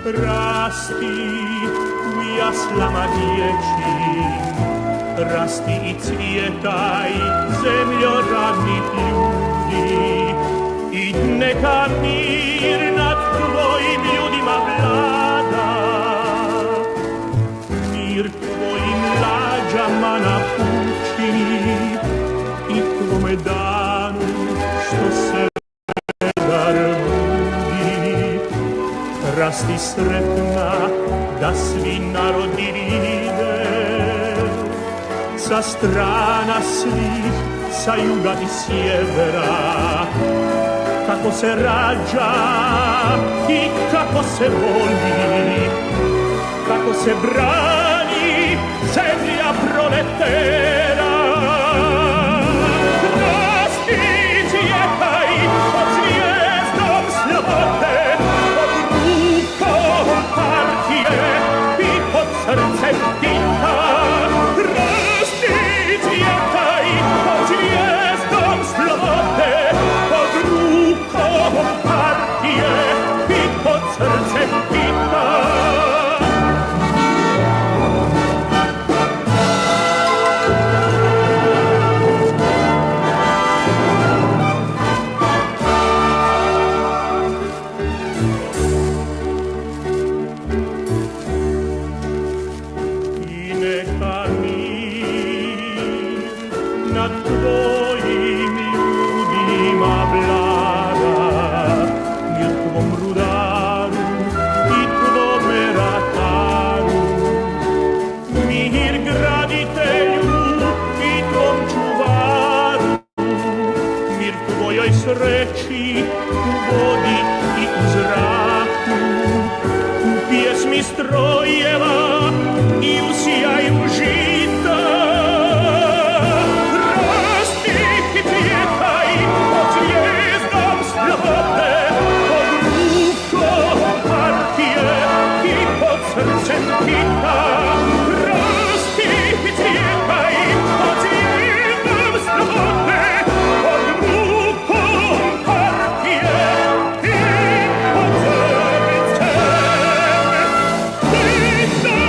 Rasti u jaslama dječjim, rasti i cvjetaj zemljoradnih ljudi, i neka mir nad tvojim ljudima vlada, mir tvojim lađama napuči i tvome danu što se rasti sretna da svi narodi vide, sa strana svih, sa juga i sjevera, kako se rađa i kako se voli, kako se brani zemlja proletera. Rasti cvjetaj pod zvijezdom slobode, partije i pod srcem dita. Rasti cvjetaj pod zvijezdom slobode, pod rukom partije i pod srcem dita. Sreći u vodi i u zraku, u pjesmi strojeva i u sjaju žita. Rasti cvjetaj pod zvijezdom slobode, pod rukom partije i pod srcem dita. Rasti cvjetaj pod zvijezdom slobode, It's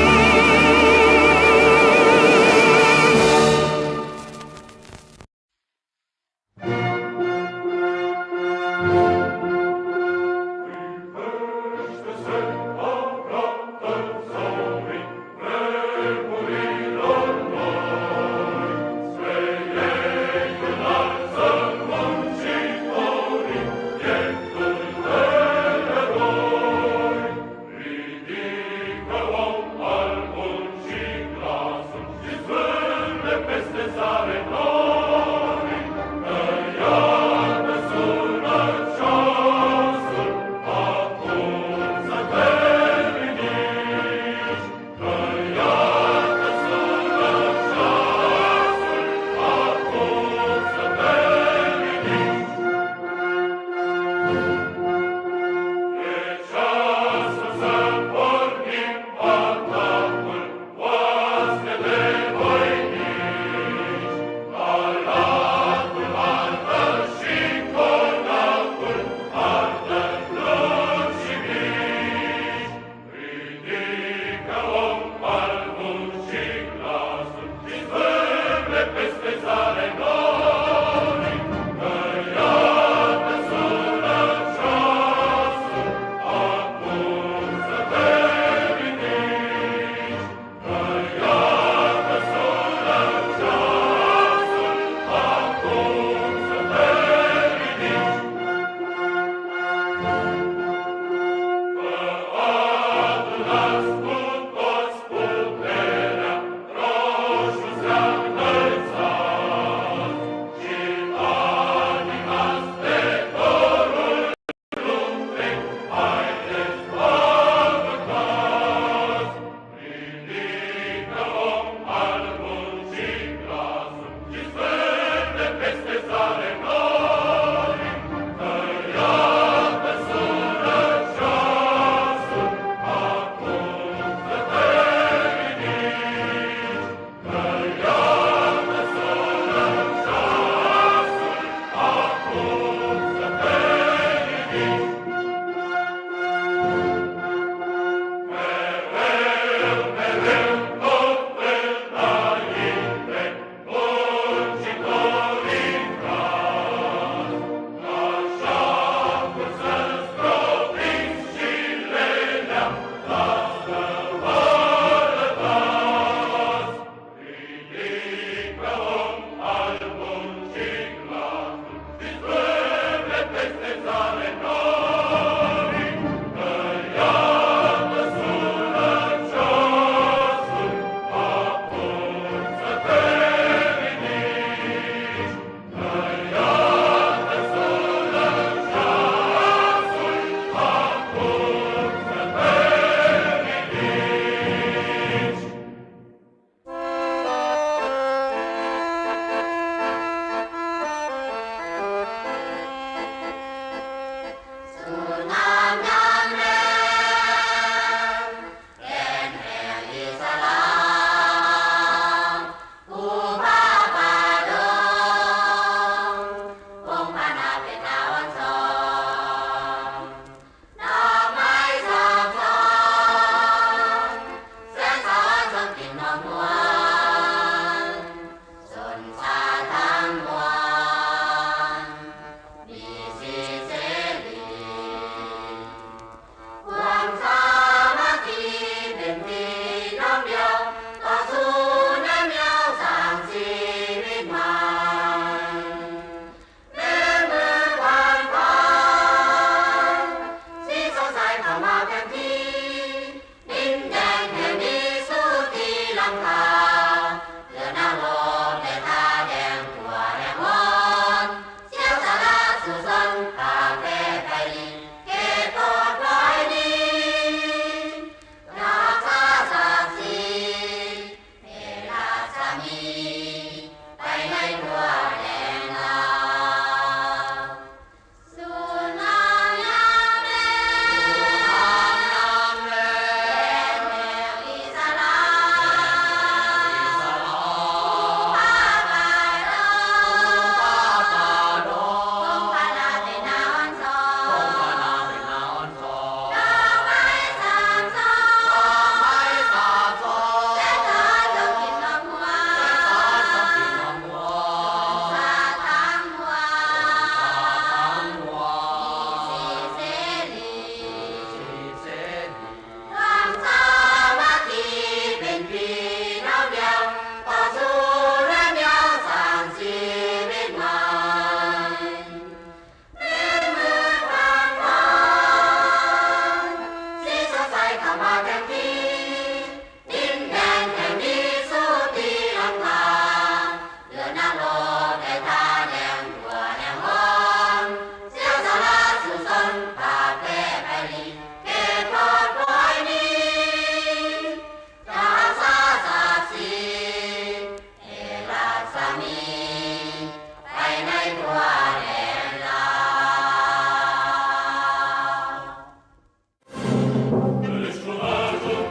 มาเต็มที่ดินแดนแห่งนี้สู้ตีลังกาเดือนน้ำโลได้ตาแดงตัวแดงร้อนเสียสละสู่สนป่าเป้ไปลีเก็บทอดไว้นี้จะรักษาศาสตร์ศรีเอราสมีไปในทั่วแดนลาว Eres tu alto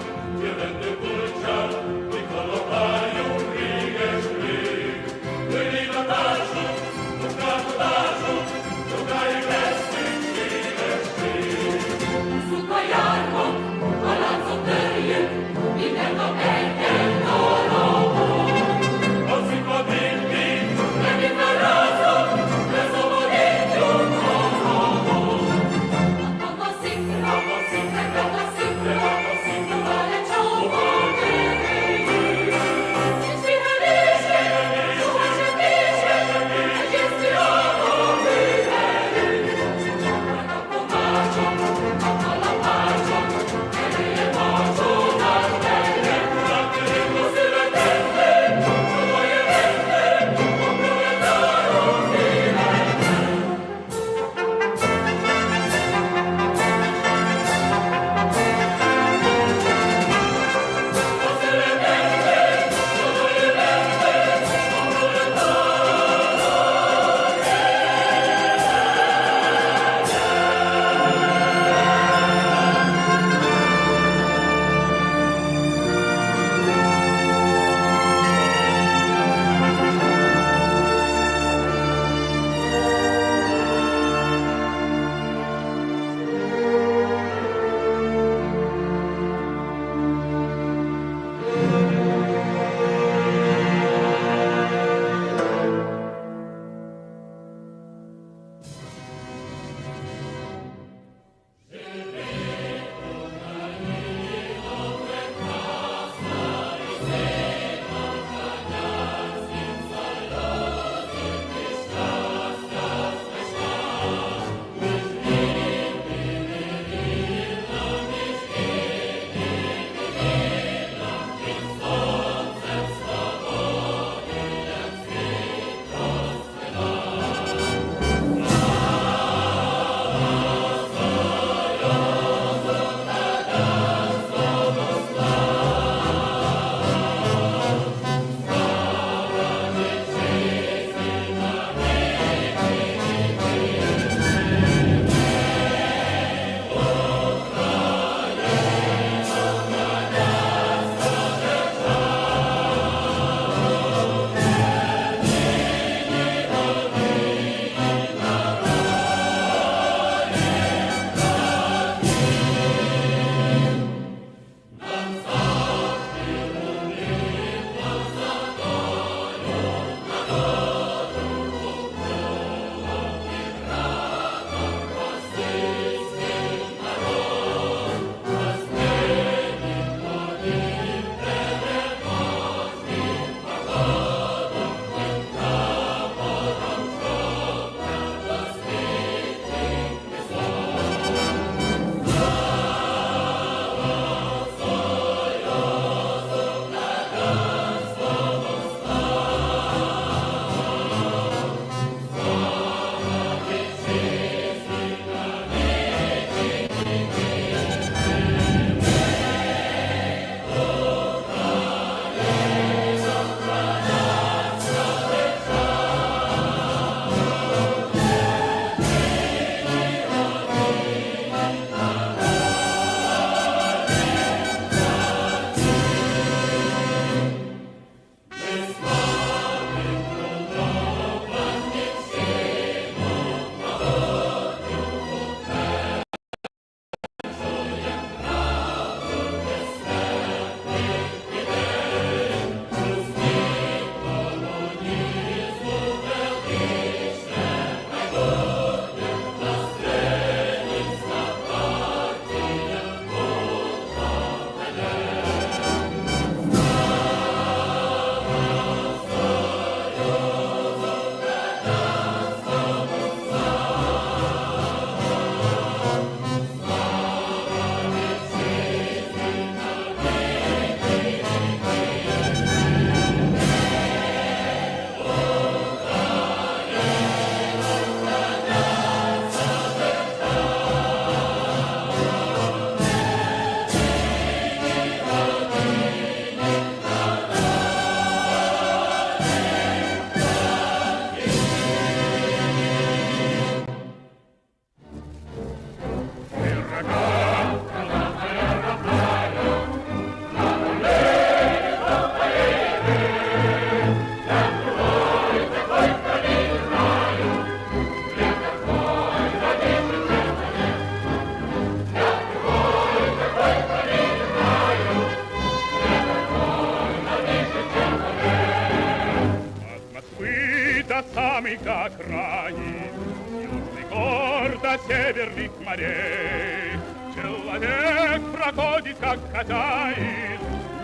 самых до окраин, южный гор до северных морей. Человек проходит, как хозяин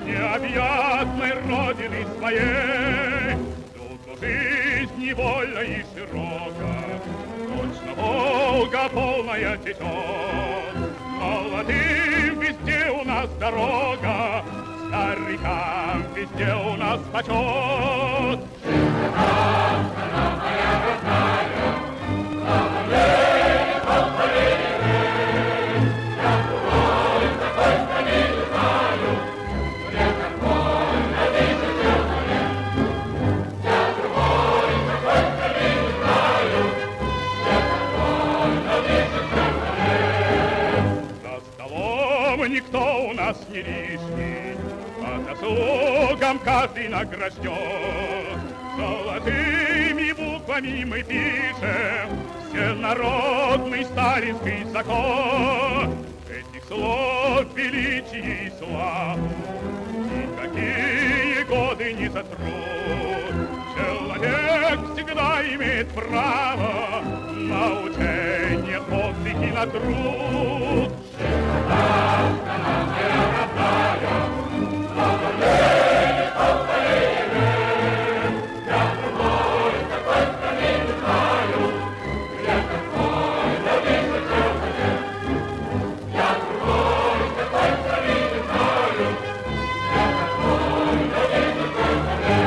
необъятной родины своей. Тут жизнь невольна и широка, точно Волга полная течет. Молодым везде у нас дорога, старикам везде у нас почет. Страна моя родная, слава ей, полполей. Я другой такой страны не знаю, но я такой навижу человек. Я другой такой страны не знаю, я такой навижу человек. За столом никто у нас не лишний, по заслугам каждый награжден. Золотыми буквами мы пишем всенародный сталинский закон. Этих слов величие и славу никакие годы не сотрут. Человек всегда имеет право на учение, подвиг и на труд. Страна моя родная, слава ей, полполей. Я другой такой страны не знаю, я такой навижу человек. Я другой такой страны не знаю, я такой навижу человек.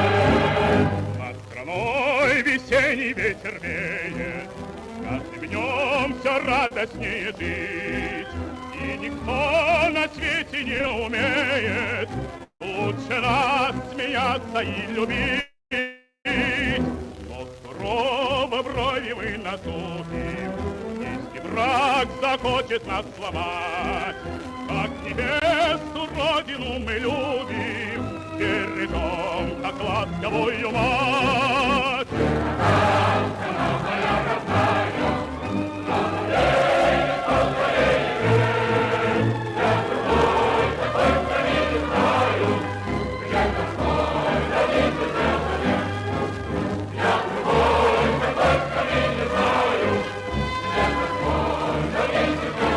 Над страной весенний ветер веет, с каждым днем все радостнее жить. И никто на свете не умеет лучше нас смеяться и любить. Но сурово брови мы насупим, если враг захочет нас сломать. Как невесту родину мы любим, бережем, как ласковую мать. Страна моя родная, слава ей, полполей. Я другой такой страны не знаю, я такой навижу человек. Я другой такой страны не знаю, я такой навижу человек.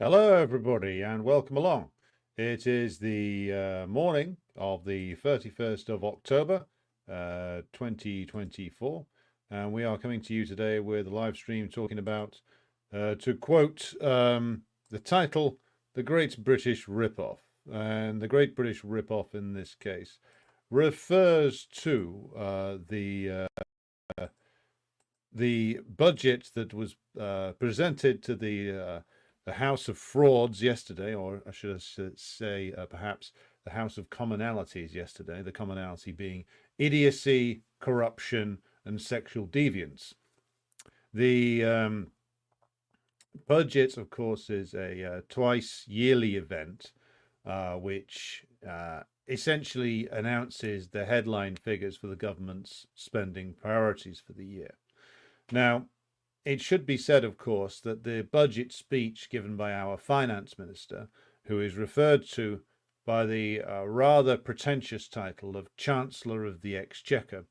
Hello, everybody, and welcome along. It is the morning of the 31st of October, 2024, and we are coming to you today with a live stream talking about, to quote the title, The Great British Ripoff. And the Great British Ripoff in this case refers to the budget that was presented to the House of Frauds yesterday, or I should say perhaps the House of Commonalities yesterday, the commonality being idiocy, corruption, and sexual deviance. The budget, of course, is a twice yearly event which essentially announces the headline figures for the government's spending priorities for the year. Now, it should be said, of course, that the budget speech given by our finance minister, who is referred to by the rather pretentious title of Chancellor of the Exchequer,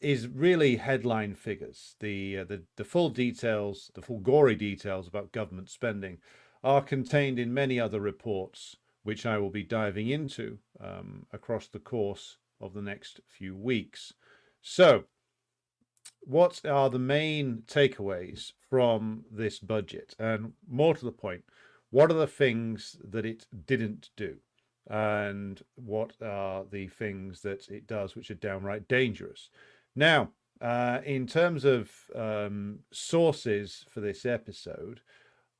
is really headline figures. The full details, the full gory details about government spending are contained in many other reports, which I will be diving into across the course of the next few weeks. So, what are the main takeaways from this budget? And more to the point, what are the things that it didn't do? And what are the things that it does which are downright dangerous? Now, in terms of sources for this episode,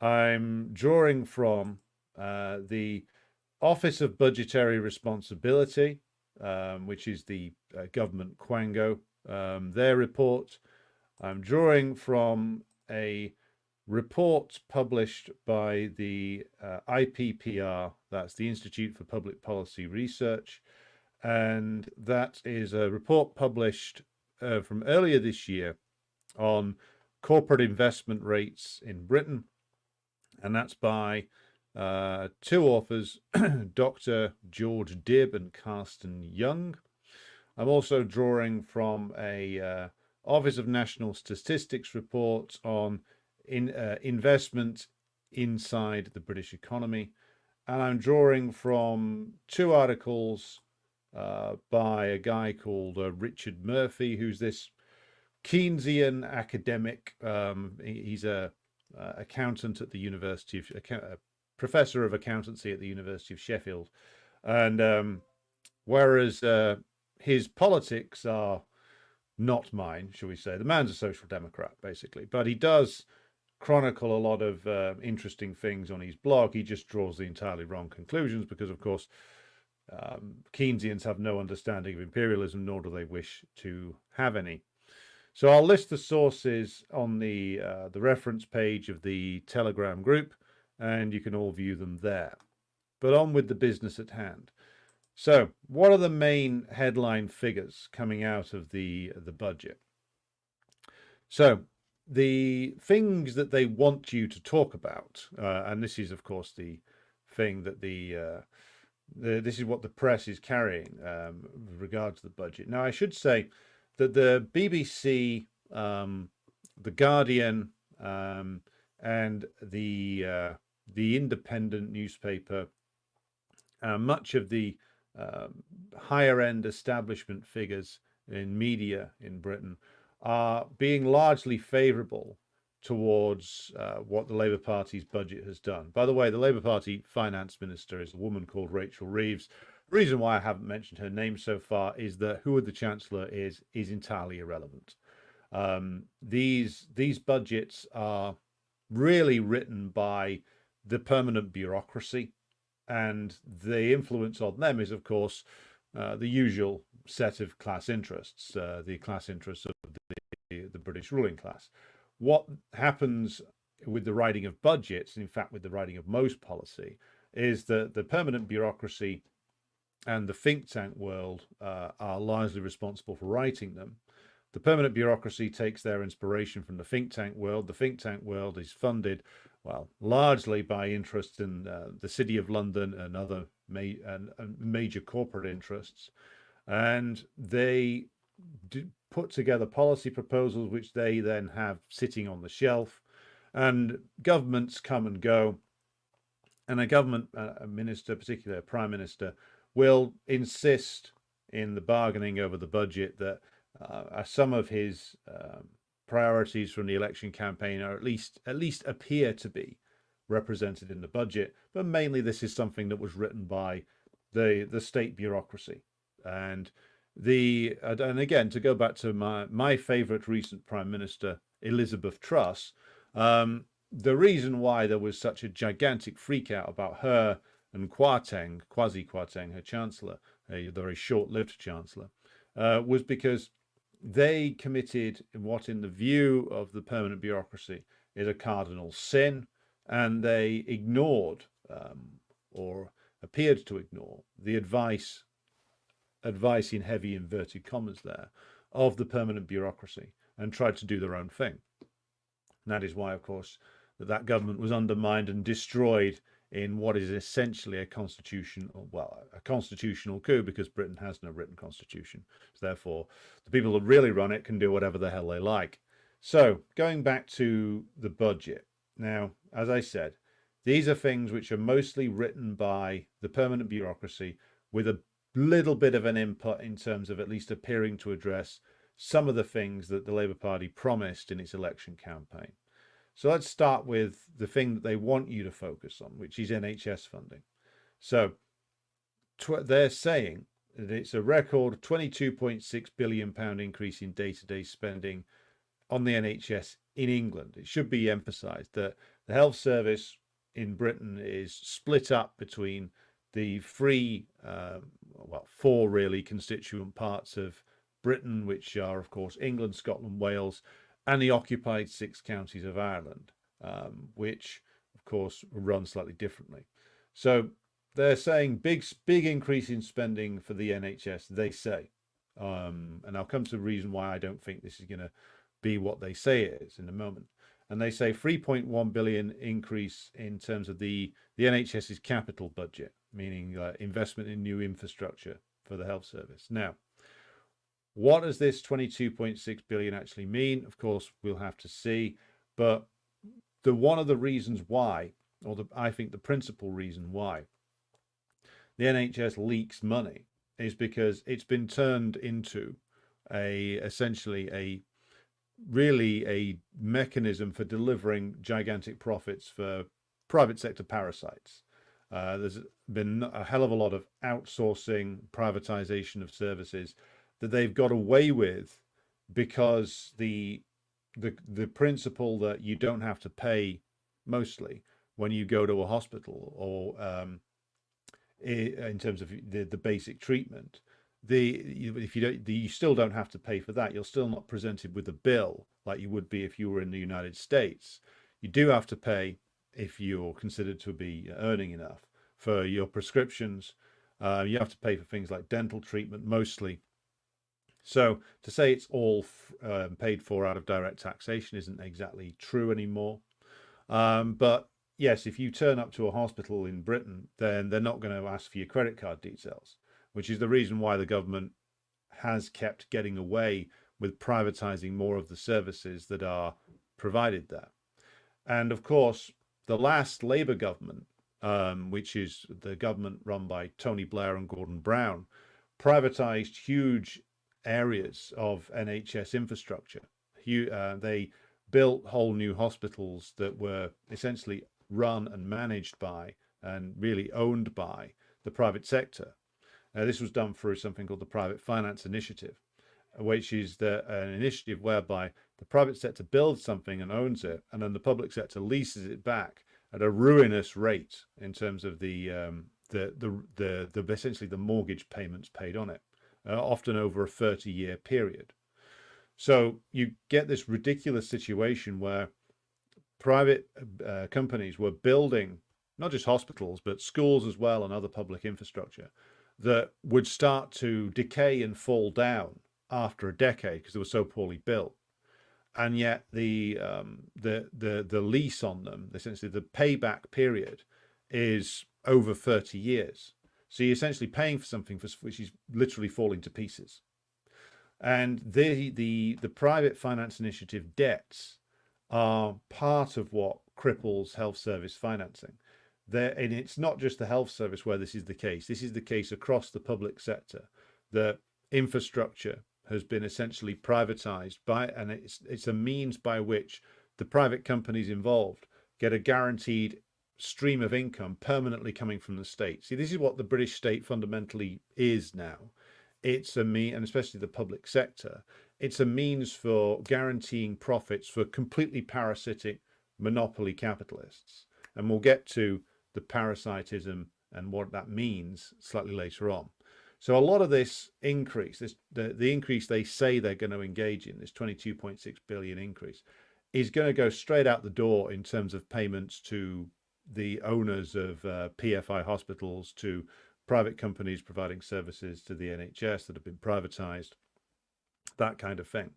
I'm drawing from the Office of Budgetary Responsibility, which is the government quango, their report. I'm drawing from a report published by the IPPR, that's the Institute for Public Policy Research, and that is a report published from earlier this year on corporate investment rates in Britain, and that's by two authors, Dr. George Dibb and Carsten Young. I'm also drawing from a Office of National Statistics report on investment inside the British economy. And I'm drawing from two articles by a guy called Richard Murphy, who's this Keynesian academic. He's a accountant at the University of, a professor of accountancy at the University of Sheffield. And whereas his politics are not mine, shall we say. The man's a social democrat, basically, but he does chronicle a lot of interesting things on his blog. He just draws the entirely wrong conclusions because, of course, Keynesians have no understanding of imperialism, nor do they wish to have any. So I'll list the sources on the reference page of the Telegram group, and you can all view them there. But on with the business at hand. So, what are the main headline figures coming out of the budget? So, the things that they want you to talk about, and this is, of course, the thing that this is what the press is carrying with regard to the budget. Now, I should say that the BBC, the Guardian, and the Independent newspaper, much of the higher end establishment figures in media in Britain are being largely favourable towards what the Labour Party's budget has done. By the way, the Labour Party finance minister is a woman called Rachel Reeves. The reason why I haven't mentioned her name so far is that who the Chancellor is entirely irrelevant. These budgets are really written by the permanent bureaucracy, and the influence on them is, of course, the usual set of class interests, the class interests of the British ruling class. What happens with the writing of budgets, in fact, with the writing of most policy, is that the permanent bureaucracy and the think tank world are largely responsible for writing them. The permanent bureaucracy takes their inspiration from the think tank world. The think tank world is funded, well, largely by interests in the City of London and other major corporate interests. And they put together policy proposals which they then have sitting on the shelf. And governments come and go, and a government a minister, particularly a prime minister, will insist in the bargaining over the budget that some of his priorities from the election campaign are at least appear to be represented in the budget. But mainly this is something that was written by the state bureaucracy. And again, to go back to my favorite recent prime minister, Elizabeth Truss, the reason why there was such a gigantic freak out about her and Kwasi Kwarteng, her chancellor, a very short-lived chancellor, was because they committed what, in the view of the permanent bureaucracy, is a cardinal sin, and they ignored or appeared to ignore the advice in heavy inverted commas there of the permanent bureaucracy, and tried to do their own thing. And that is why, of course, that government was undermined and destroyed in what is essentially a constitutional coup, because Britain has no written constitution. So therefore, the people that really run it can do whatever the hell they like. So going back to the budget. Now, as I said, these are things which are mostly written by the permanent bureaucracy, with a little bit of an input in terms of at least appearing to address some of the things that the Labour Party promised in its election campaign. So let's start with the thing that they want you to focus on, which is NHS funding. So they're saying that it's a record £22.6 billion increase in day-to-day spending on the NHS in England. It should be emphasised that the health service in Britain is split up between the four really constituent parts of Britain, which are, of course, England, Scotland, Wales, and the occupied 6 counties of Ireland, which, of course, run slightly differently. So they're saying big increase in spending for the NHS, they say. And I'll come to the reason why I don't think this is going to be what they say it is in a moment. And they say 3.1 billion increase in terms of the NHS's capital budget, meaning investment in new infrastructure for the health service. Now, what does this 22.6 billion actually mean? Of course, we'll have to see. But one of the reasons why, I think the principal reason why the NHS leaks money, is because it's been turned into essentially a mechanism for delivering gigantic profits for private sector parasites. There's been a hell of a lot of outsourcing, privatization of services that they've got away with, because the principle that you don't have to pay mostly when you go to a hospital, or in terms of the basic treatment, if you still don't have to pay for that. You're still not presented with a bill like you would be if you were in the United States. You do have to pay if you're considered to be earning enough for your prescriptions. You have to pay for things like dental treatment mostly. So to say it's all paid for out of direct taxation isn't exactly true anymore. But yes, if you turn up to a hospital in Britain, then they're not going to ask for your credit card details, which is the reason why the government has kept getting away with privatizing more of the services that are provided there. And of course, the last Labour government, which is the government run by Tony Blair and Gordon Brown, privatized huge areas of NHS infrastructure. They built whole new hospitals that were essentially run and managed by, and really owned by, the private sector. This was done through something called the Private Finance Initiative, which is an initiative whereby the private sector builds something and owns it, and then the public sector leases it back at a ruinous rate in terms of the essentially the mortgage payments paid on it, often over a 30-year period. So you get this ridiculous situation where private companies were building not just hospitals, but schools as well, and other public infrastructure that would start to decay and fall down after a decade because they were so poorly built. And yet the lease on them, essentially the payback period, is over 30 years. So you're essentially paying for something which is literally falling to pieces. And the private finance initiative debts are part of what cripples health service financing. And it's not just the health service where this is the case. This is the case across the public sector. The infrastructure has been essentially privatized and it's a means by which the private companies involved get a guaranteed stream of income permanently coming from the state. See, this is what the British state fundamentally is now. It's a mean, and especially the public sector, it's a means for guaranteeing profits for completely parasitic monopoly capitalists. And we'll get to the parasitism and what that means slightly later on. So a lot of this increase, the increase they say they're going to engage in, this 22.6 billion increase, is going to go straight out the door in terms of payments to the owners of PFI hospitals, to private companies providing services to the NHS that have been privatized, that kind of thing.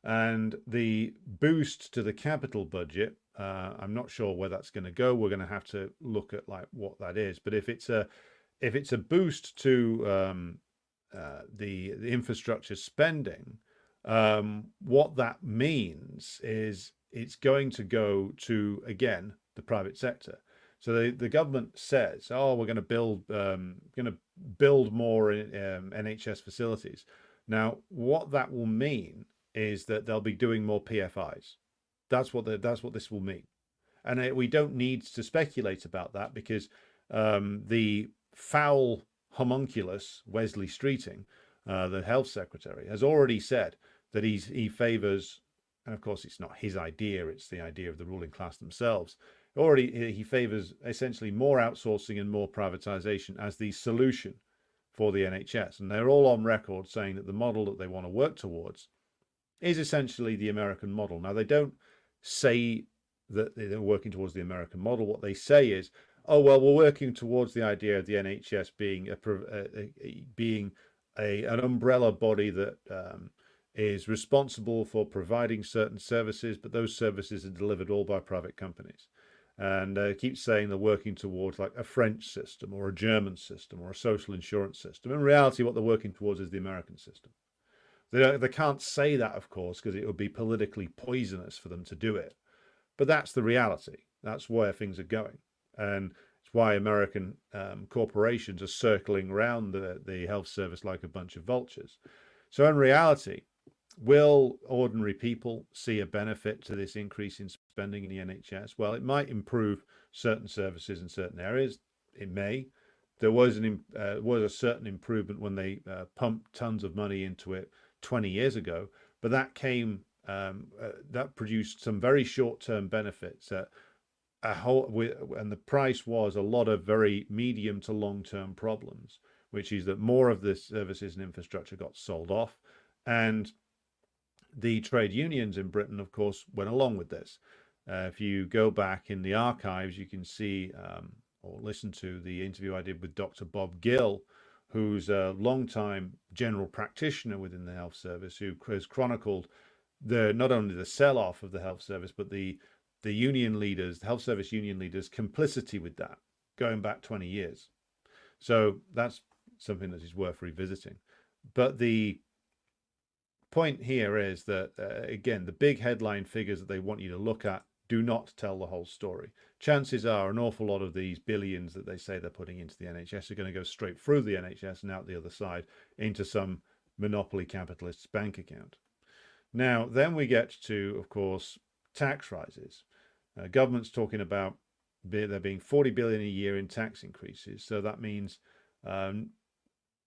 And the boost to the capital budget, I'm not sure where that's going to go. We're going to have to look at like what that is. But if it's a boost to the infrastructure spending, what that means is it's going to go to, again, the private sector. So the government says, "Oh, we're going to build more NHS facilities." Now, what that will mean is that they'll be doing more PFIs. That's what this will mean, and we don't need to speculate about that because the foul homunculus Wesley Streeting, the health secretary, has already said that he favours, and of course it's not his idea; it's the idea of the ruling class themselves. He favours essentially more outsourcing and more privatization as the solution for the NHS, and they're all on record saying that the model that they want to work towards is essentially the American model. Now, they don't say that they're working towards the American model. What they say is, "Oh well, we're working towards the idea of the NHS being an umbrella body that is responsible for providing certain services, but those services are delivered all by private companies." And keep saying they're working towards like a French system or a German system or a social insurance system. In reality, what they're working towards is the American system. They can't say that, of course, because it would be politically poisonous for them to do it. But that's the reality. That's where things are going. And it's why American corporations are circling around the health service like a bunch of vultures. So in reality, will ordinary people see a benefit to this increase in spending in the NHS? Well, it might improve certain services in certain areas. It may. There was a certain improvement when they pumped tons of money into it 20 years ago, but that produced some very short-term benefits. And the price was a lot of very medium to long-term problems, which is that more of the services and infrastructure got sold off, and the trade unions in Britain, of course, went along with this. If you go back in the archives, you can see or listen to the interview I did with Dr. Bob Gill, who's a long-time general practitioner within the health service, who has chronicled not only the sell-off of the health service, but the union leaders, the health service union leaders' complicity with that, going back 20 years. So that's something that is worth revisiting. But the point here is that, again, the big headline figures that they want you to look at do not tell the whole story. Chances are an awful lot of these billions that they say they're putting into the NHS are going to go straight through the NHS and out the other side into some monopoly capitalist's bank account. Now, then we get to, of course, tax rises. Government's talking about there being 40 billion a year in tax increases. So that means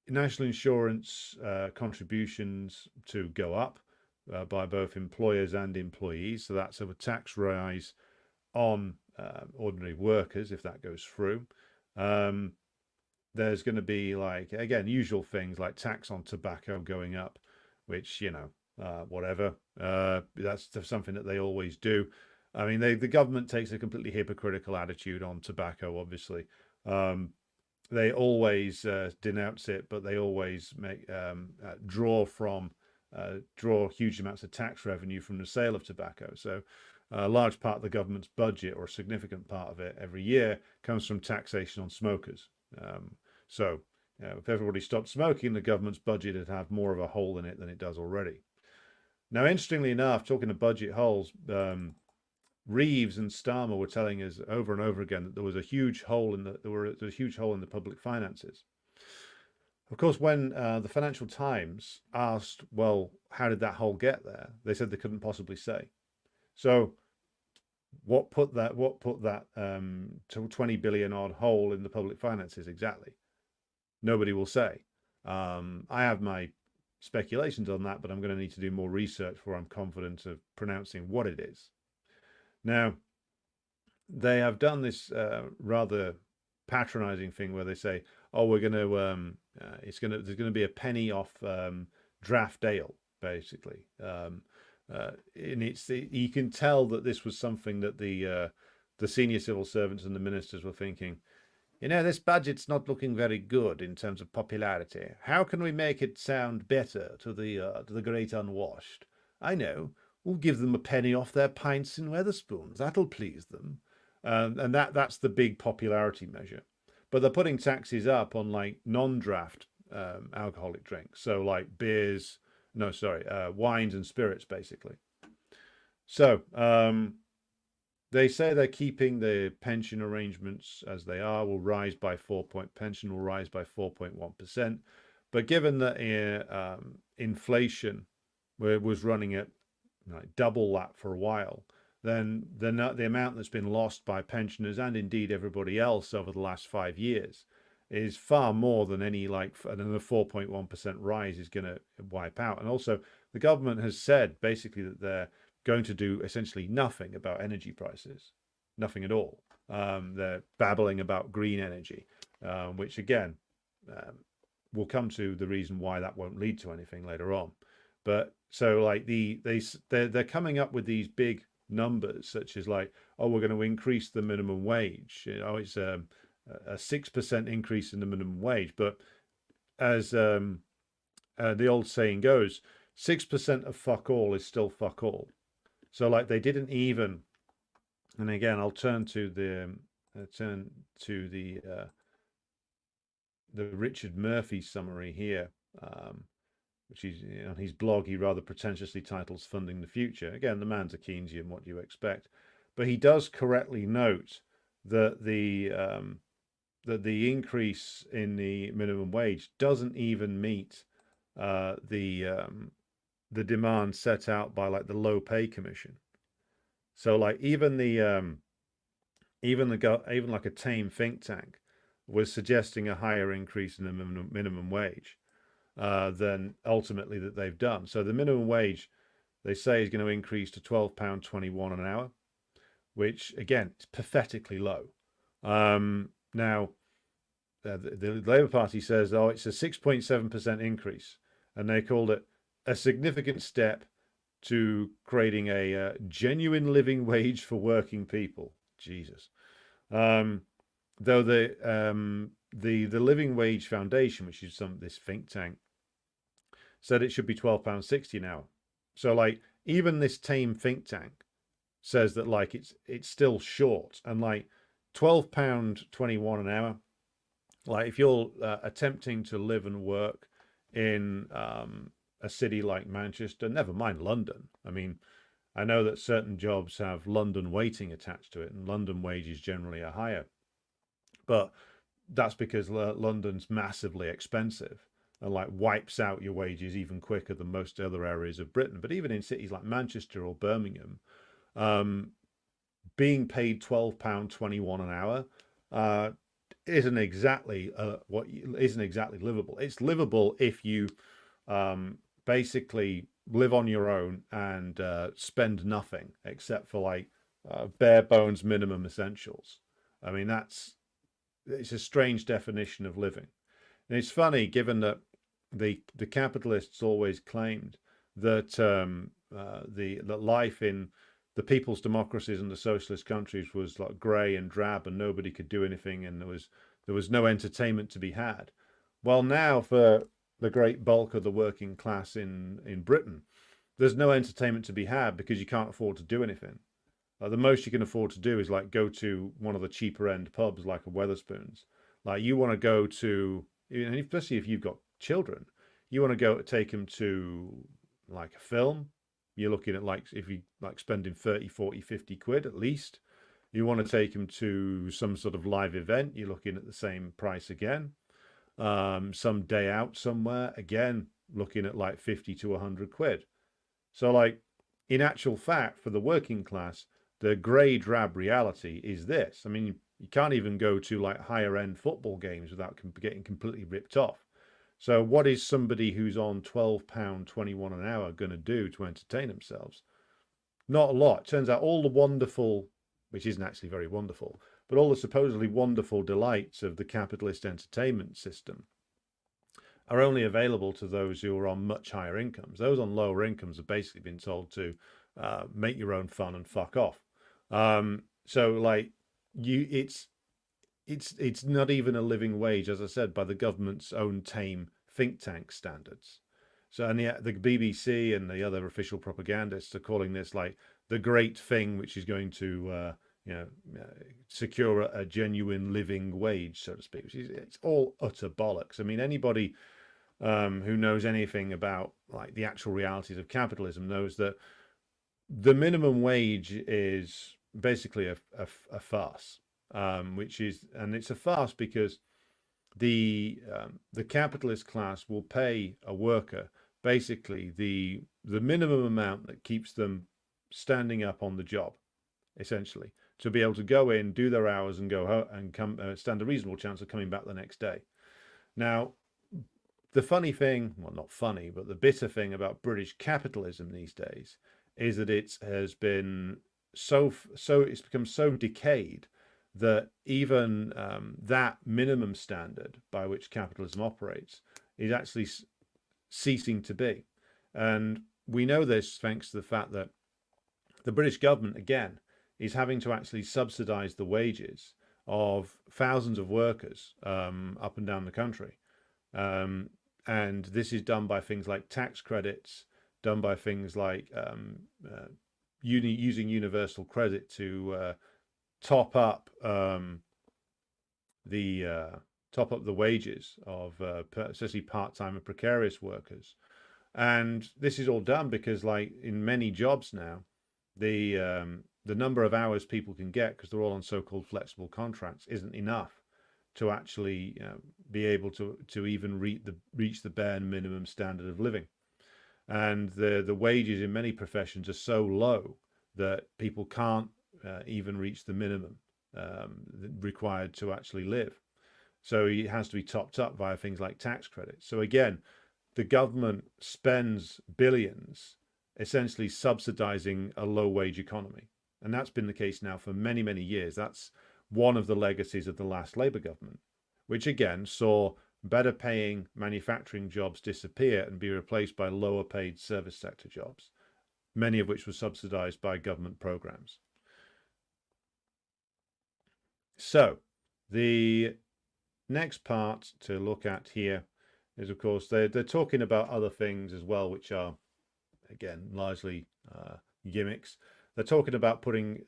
national insurance contributions to go up by both employers and employees. So that's a tax rise on ordinary workers if that goes through. There's going to be, like, again, usual things like tax on tobacco going up, which, whatever. That's something that they always do. I mean, the government takes a completely hypocritical attitude on tobacco, obviously. They always denounce it, but they always draw huge amounts of tax revenue from the sale of tobacco. So a large part of the government's budget, or a significant part of it every year, comes from taxation on smokers. So if everybody stopped smoking, the government's budget would have more of a hole in it than it does already. Now, interestingly enough, talking of budget holes, Reeves and Starmer were telling us over and over again that there was a huge hole in the public finances. Of course, when the Financial Times asked, well, how did that hole get there? They said they couldn't possibly say. So what put that to 20 billion odd hole in the public finances exactly? Nobody will say. I have my speculations on that, but I'm going to need to do more research before I'm confident of pronouncing what it is. Now, they have done this rather patronizing thing where they say, "Oh, we're going to there's going to be a penny off draft ale," basically. And you can tell that this was something that the senior civil servants and the ministers were thinking. You know, this budget's not looking very good in terms of popularity. How can we make it sound better to the great unwashed? I know. We'll give them a penny off their pints in Wetherspoons. That'll please them. And that's the big popularity measure. But they're putting taxes up on like non-draft alcoholic drinks. So like wines and spirits, basically. So they say they're keeping the pension arrangements as they are. Pension will rise by 4.1%. But given that inflation was running at double that for a while, then the amount that's been lost by pensioners and indeed everybody else over the last 5 years is far more than any another 4.1% rise is going to wipe out. And also the government has said basically that they're going to do essentially nothing about energy prices, nothing at all. They're babbling about green energy, which again, we'll come to the reason why that won't lead to anything later on. But so like they're coming up with these big numbers, such as like, oh, we're going to increase the minimum wage. It's a 6% increase in the minimum wage. But as the old saying goes, 6% of fuck all is still fuck all. So like they didn't even, and again, I'll turn to the Richard Murphy summary here, which is on his blog. He rather pretentiously titles "Funding the Future." Again, the man's a Keynesian, what do you expect? But he does correctly note that the increase in the minimum wage doesn't even meet the demand set out by like the Low Pay Commission. So like even like a tame think tank was suggesting a higher increase in the minimum wage than ultimately that they've done. So the minimum wage, they say, is going to increase to £12.21 an hour, which again is pathetically low. Now the Labour Party says, oh, it's a 6.7% increase, and they called it a significant step to creating a genuine living wage for working people. Jesus. Though the Living Wage Foundation, which is this think tank, said it should be £12.60 an hour. So like even this tame think tank says that like it's still short, and like £12.21 an hour. Like if you're attempting to live and work in a city like Manchester, never mind London. I mean, I know that certain jobs have London waiting attached to it, and London wages generally are higher. But that's because London's massively expensive and like wipes out your wages even quicker than most other areas of Britain. But even in cities like Manchester or Birmingham, being paid £12.21 an hour isn't exactly livable. It's livable if you basically live on your own and spend nothing except for like bare bones minimum essentials. I mean, it's a strange definition of living. And it's funny, given that the capitalists always claimed that that life in the people's democracies and the socialist countries was like grey and drab, and nobody could do anything, and there was no entertainment to be had. Well, now for the great bulk of the working class in Britain, there's no entertainment to be had because you can't afford to do anything. The most you can afford to do is like go to one of the cheaper end pubs like a Wetherspoons. Like you want to go to, especially if you've got children, you want to go take them to like a film, you're looking at, like, if you like spending 30, 40, 50 quid at least. You want to take them to some sort of live event, you're looking at the same price again. Some day out somewhere, again, looking at like 50 to 100 quid. So, like, in actual fact, for the working class, the grey drab reality is this. I mean, you can't even go to like higher end football games without getting completely ripped off. So what is somebody who's on £12.21 an hour going to do to entertain themselves? Not a lot. Turns out all the wonderful, which isn't actually very wonderful, but all the supposedly wonderful delights of the capitalist entertainment system are only available to those who are on much higher incomes. Those on lower incomes have basically been told to make your own fun and fuck off. So, like, it's not even a living wage, as I said, by the government's own tame think tank standards. So, and the BBC and the other official propagandists are calling this like the great thing, which is going to secure a genuine living wage, so to speak. It's all utter bollocks. I mean, anybody who knows anything about like the actual realities of capitalism knows that the minimum wage is basically a farce, and it's a farce because the capitalist class will pay a worker basically the minimum amount that keeps them standing up on the job, essentially, to be able to go in, do their hours, and go home and come stand a reasonable chance of coming back the next day. Now, the funny thing, well, not funny, but the bitter thing about British capitalism these days is that it has been it's become so decayed that even that minimum standard by which capitalism operates is actually ceasing to be. And we know this thanks to the fact that the British government, again, is having to actually subsidize the wages of thousands of workers up and down the country. And this is done by things like tax credits, done by things like using universal credit to top up the wages of especially part-time and precarious workers. And this is all done because, like, in many jobs now, the number of hours people can get, because they're all on so-called flexible contracts, isn't enough to actually be able to even reach the bare minimum standard of living. And the wages in many professions are so low that people can't even reach the minimum required to actually live. So it has to be topped up via things like tax credits. So again, the government spends billions essentially subsidizing a low wage economy. And that's been the case now for many, many years. That's one of the legacies of the last Labour government, which again saw better paying manufacturing jobs disappear and be replaced by lower paid service sector jobs, many of which were subsidized by government programs. So the next part to look at here is, of course, they're talking about other things as well, which are, again, largely gimmicks. They're talking about putting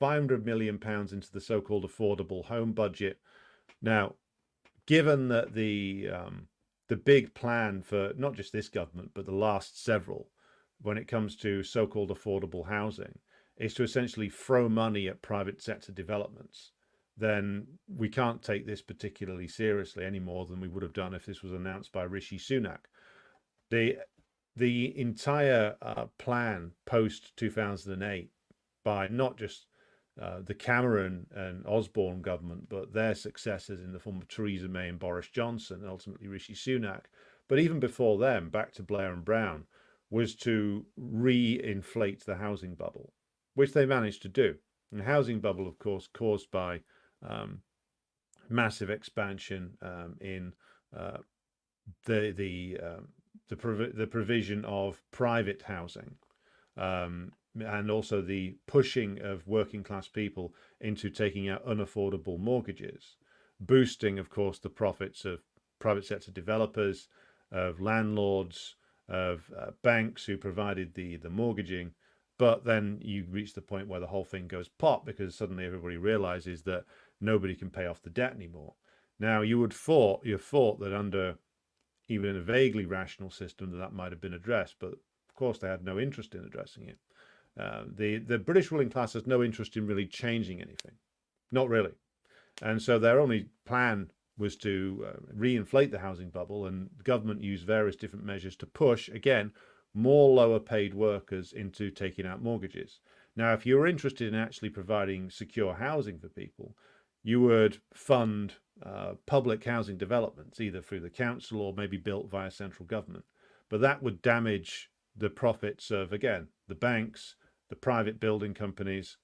£500 million into the so-called affordable home budget. Now, given that the big plan for not just this government, but the last several, when it comes to so-called affordable housing, is to essentially throw money at private sector developments, then we can't take this particularly seriously any more than we would have done if this was announced by Rishi Sunak. The entire plan post 2008 by not just the Cameron and Osborne government, but their successors in the form of Theresa May and Boris Johnson, and ultimately Rishi Sunak, but even before them, back to Blair and Brown, was to re-inflate the housing bubble, which they managed to do. And the housing bubble, of course, caused by massive expansion in the provision of private housing, and also the pushing of working class people into taking out unaffordable mortgages, boosting, of course, the profits of private sector developers, of landlords, of banks who provided the mortgaging. But then you reach the point where the whole thing goes pop, because suddenly everybody realizes that nobody can pay off the debt anymore. Now, you thought that under even a vaguely rational system that might have been addressed, but Of course, they had no interest in addressing it. The British ruling class has no interest in really changing anything, not really. And so their only plan was to reinflate the housing bubble, and the government used various different measures to push, again, more lower paid workers into taking out mortgages. Now, if you were interested in actually providing secure housing for people, you would fund public housing developments, either through the council or maybe built via central government. But that would damage the profits of, again, the banks, the private building companies,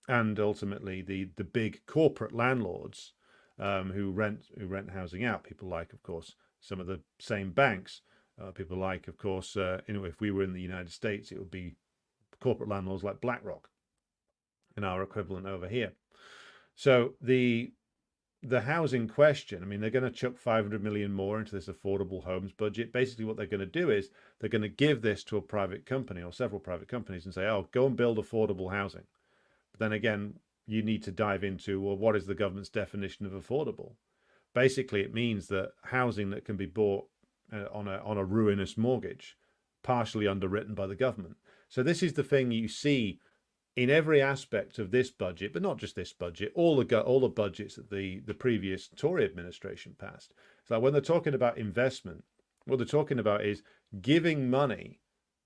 and ultimately the big corporate landlords who rent housing out. People like, of course, some of the same banks. People like, of course, if we were in the United States, it would be corporate landlords like BlackRock and our equivalent over here. So the housing question, I mean, they're going to chuck 500 million more into this affordable homes budget. Basically, what they're going to do is they're going to give this to a private company or several private companies and say, oh, go and build affordable housing. But then again, you need to dive into, well, what is the government's definition of affordable? Basically, it means that housing that can be bought on a ruinous mortgage, partially underwritten by the government. So this is the thing you see in every aspect of this budget, but not just this budget, all the budgets that the previous Tory administration passed. So when they're talking about investment, what they're talking about is giving money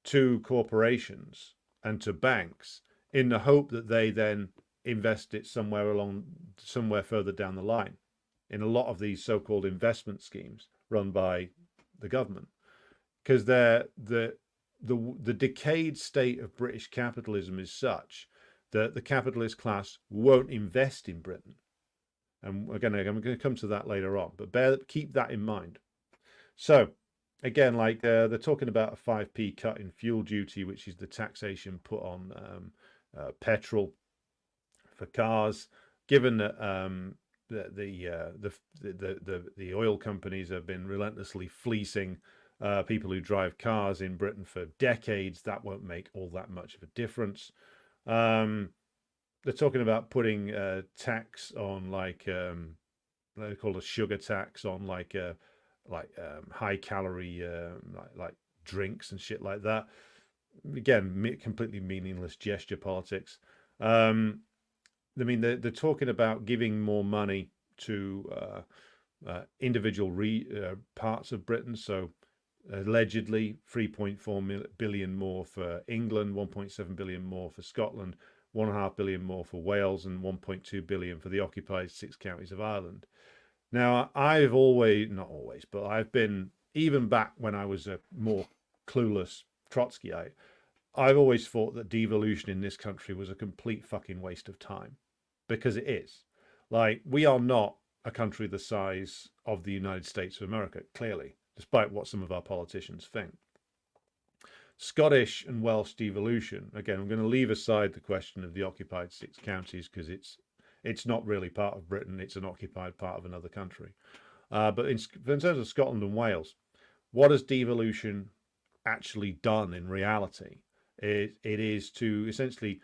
to corporations and to banks in the hope that they then invest it somewhere further down the line in a lot of these so-called investment schemes run by the government, because the decayed state of British capitalism is such that the capitalist class won't invest in Britain. And again, I'm going to come to that later on, but keep that in mind. So again, like they're talking about a 5p cut in fuel duty, which is the taxation put on petrol for cars, given that the oil companies have been relentlessly fleecing people who drive cars in Britain for decades. That won't make all that much of a difference. They're talking about putting tax on they call a sugar tax on high calorie like drinks and shit like that. Again, completely meaningless gesture politics. I mean, they're talking about giving more money to individual parts of Britain. So allegedly 3.4 billion more for England, 1.7 billion more for Scotland, 1.5 billion more for Wales, and 1.2 billion for the occupied 6 counties of Ireland. Now, I've been, even back when I was a more clueless Trotskyite, I've always thought that devolution in this country was a complete fucking waste of time, because it is. Like, we are not a country the size of the United States of America, clearly, despite what some of our politicians think. Scottish and Welsh devolution, again, I'm going to leave aside the question of the occupied 6 counties, because it's not really part of Britain, it's an occupied part of another country. But in terms of Scotland and Wales, what has devolution actually done in reality? It is to essentially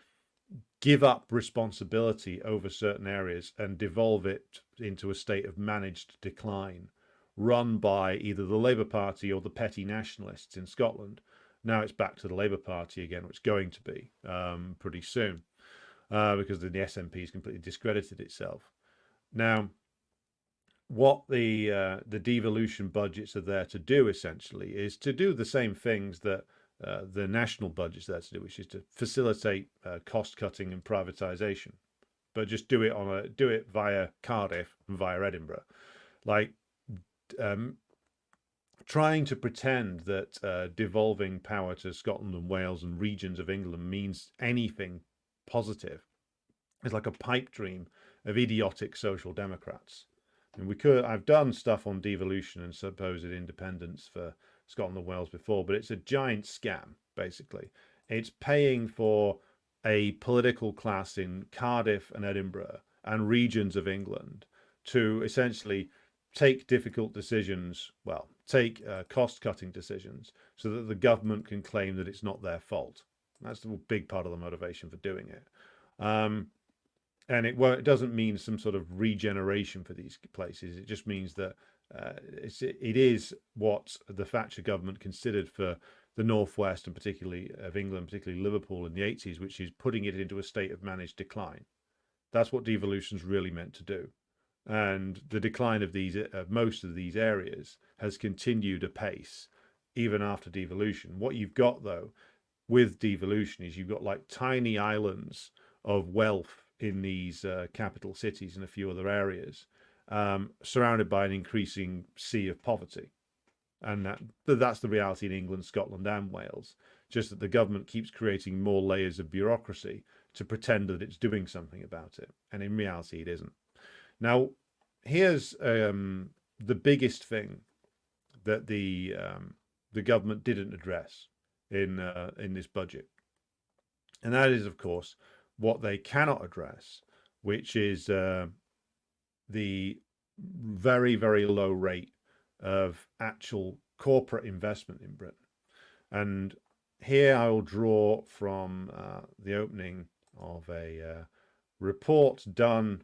give up responsibility over certain areas and devolve it into a state of managed decline, run by either the Labour Party or the petty nationalists in Scotland. Now it's back to the Labour Party again, which is going to be pretty soon, because the SNP has completely discredited itself. Now, what the devolution budgets are there to do, essentially, is to do the same things that the national budget's there to do, which is to facilitate cost cutting and privatization, but just do it via Cardiff and via Edinburgh, like trying to pretend that devolving power to Scotland and Wales and regions of England means anything positive is like a pipe dream of idiotic social democrats. And I've done stuff on devolution and supposed independence for Scotland and Wales before, but it's a giant scam, basically. It's paying for a political class in Cardiff and Edinburgh and regions of England to essentially take difficult decisions, take cost-cutting decisions, so that the government can claim that it's not their fault. That's a big part of the motivation for doing it. And it doesn't mean some sort of regeneration for these places. It just means that it is what the Thatcher government considered for the northwest and particularly of England, particularly Liverpool in the 80s, which is putting it into a state of managed decline. That's what devolution's really meant to do. And the decline of most of these areas has continued apace even after devolution. What you've got, though, with devolution is you've got like tiny islands of wealth in these capital cities and a few other areas, surrounded by an increasing sea of poverty. And that's the reality in England, Scotland, and Wales. Just that the government keeps creating more layers of bureaucracy to pretend that it's doing something about it, and in reality, it isn't. Now, here's the biggest thing that the government didn't address in this budget, and that is, of course, what they cannot address, which is the very, very low rate of actual corporate investment in Britain. And here I will draw from the opening of a report done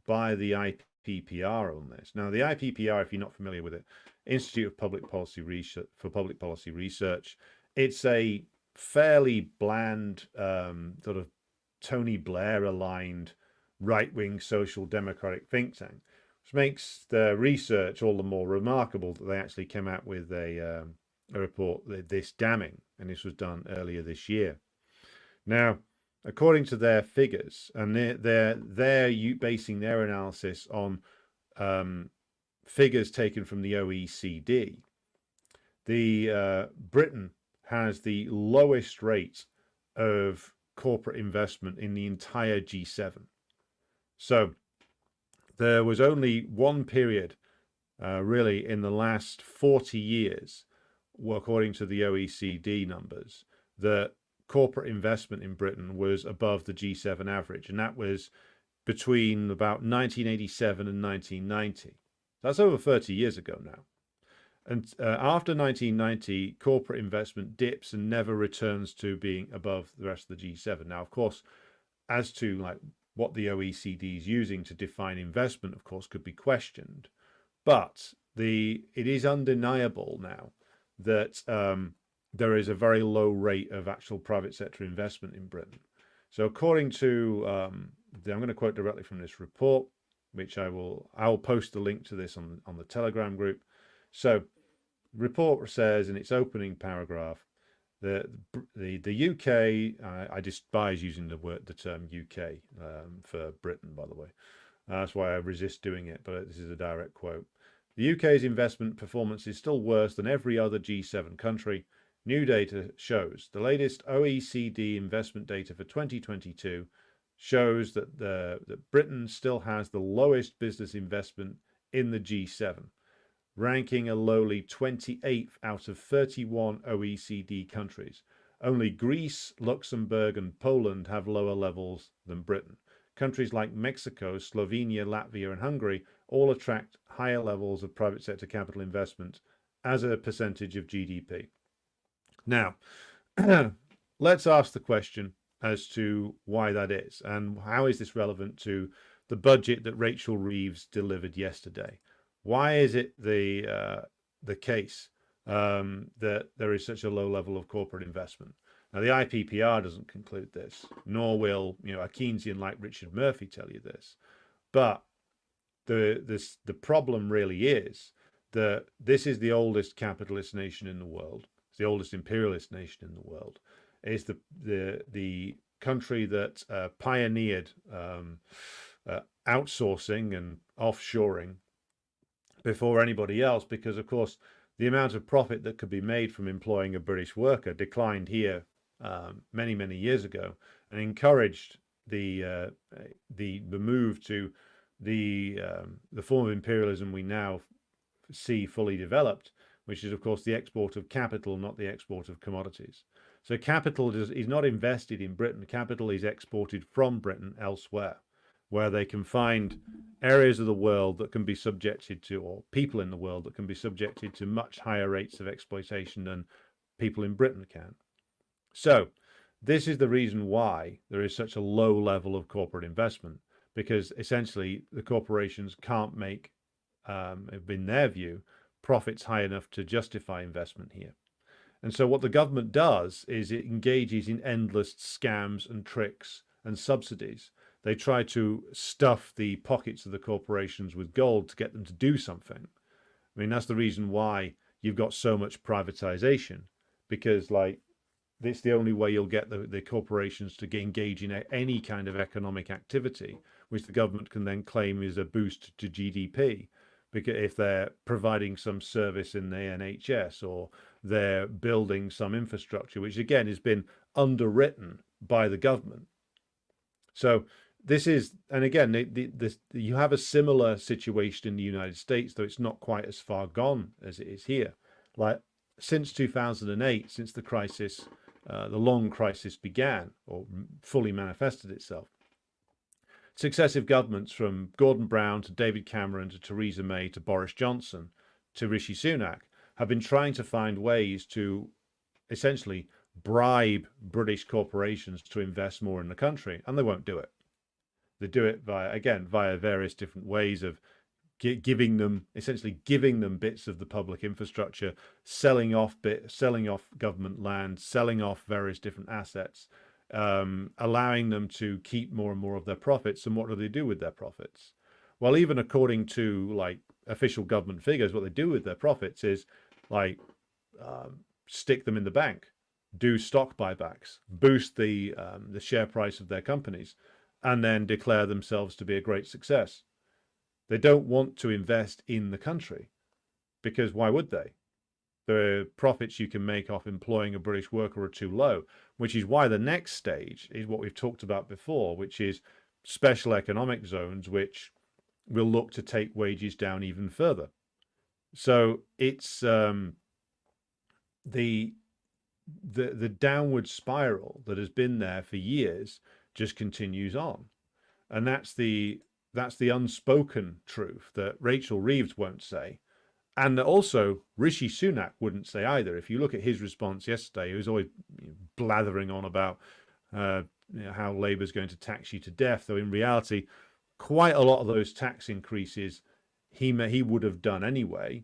by the IPPR on this. Now, the IPPR, if you're not familiar with it, Institute of Public Policy Research for Public Policy Research, it's a fairly bland sort of Tony Blair aligned right-wing social democratic think tank, which makes the research all the more remarkable that they actually came out with a report this damning, and this was done earlier this year. Now, according to their figures, and they're basing their analysis on figures taken from the OECD, Britain has the lowest rate of corporate investment in the entire G7. So there was only one period, really, in the last 40 years, according to the OECD numbers, that corporate investment in Britain was above the G7 average, and that was between about 1987 and 1990. That's over 30 years ago now. And after 1990, corporate investment dips and never returns to being above the rest of the G7. Now, of course, as to like what the OECD is using to define investment, of course, could be questioned. But it is undeniable now that there is a very low rate of actual private sector investment in Britain. So according to, I'm going to quote directly from this report, which I'll post the link to this on the Telegram group. So the report says in its opening paragraph that the UK, I despise using the term UK for Britain, by the way. That's why I resist doing it, but this is a direct quote. The UK's investment performance is still worse than every other G7 country. New data shows. The latest OECD investment data for 2022 shows that Britain still has the lowest business investment in the G7, ranking a lowly 28th out of 31 OECD countries. Only Greece, Luxembourg, and Poland have lower levels than Britain. Countries like Mexico, Slovenia, Latvia, and Hungary all attract higher levels of private sector capital investment as a percentage of GDP. Now, let's ask the question as to why that is, and how is this relevant to the budget that Rachel Reeves delivered yesterday? Why is it the case that there is such a low level of corporate investment? Now, the IPPR doesn't conclude this, nor will a Keynesian like Richard Murphy tell you this. But the problem really is that this is the oldest capitalist nation in the world. It's the oldest imperialist nation in the world. It's the country that pioneered outsourcing and offshoring before anybody else, because of course the amount of profit that could be made from employing a British worker declined here many years ago, and encouraged the move to the form of imperialism we now see fully developed, which is of course the export of capital, not the export of commodities. So capital is not invested in Britain. Capital is exported from Britain elsewhere, where they can find areas of the world that can be subjected to, or people in the world that can be subjected to much higher rates of exploitation than people in Britain can. So this is the reason why there is such a low level of corporate investment, because essentially the corporations can't make, in their view, profits high enough to justify investment here. And so what the government does is it engages in endless scams and tricks and subsidies. They try to stuff the pockets of the corporations with gold to get them to do something. I mean, that's the reason why you've got so much privatization, because like it's the only way you'll get the corporations to engage in any kind of economic activity, which the government can then claim is a boost to GDP. Because if they're providing some service in the NHS, or they're building some infrastructure, which again has been underwritten by the government. So this is, and again, you have a similar situation in the United States, though it's not quite as far gone as it is here. Like since 2008, since the crisis, the long crisis began or fully manifested itself, successive governments from Gordon Brown to David Cameron to Theresa May to Boris Johnson to Rishi Sunak have been trying to find ways to essentially bribe British corporations to invest more in the country, and they won't do it. They do it via various different ways of giving them bits of the public infrastructure, selling off government land, selling off various different assets, allowing them to keep more and more of their profits. And what do they do with their profits? Well, even according to like official government figures, what they do with their profits is like stick them in the bank, do stock buybacks, boost the share price of their companies, and then declare themselves to be a great success. They don't want to invest in the country, because why would they? The profits you can make off employing a British worker are too low, which is why the next stage is what we've talked about before, which is special economic zones, which will look to take wages down even further. So it's the downward spiral that has been there for years just continues on. And that's the unspoken truth that Rachel Reeves won't say, and that also Rishi Sunak wouldn't say either. If you look at his response yesterday, he was always blathering on about how Labour's going to tax you to death, though in reality, quite a lot of those tax increases he would have done anyway.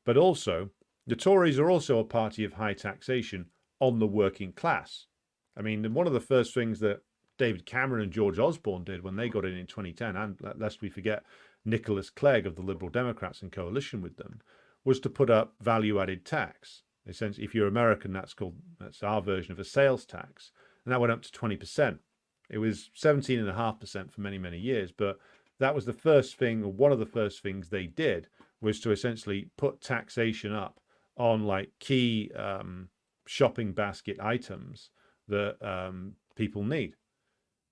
But also, the Tories are also a party of high taxation on the working class. I mean, one of the first things that David Cameron and George Osborne did when they got in 2010, and lest we forget Nicholas Clegg of the Liberal Democrats in coalition with them, was to put up value-added tax. Essentially, if you're American, that's our version of a sales tax, and that went up to 20%. It was 17.5% for many, many years, but that was the first thing, or one of the first things they did, was to essentially put taxation up on like key shopping basket items that people need.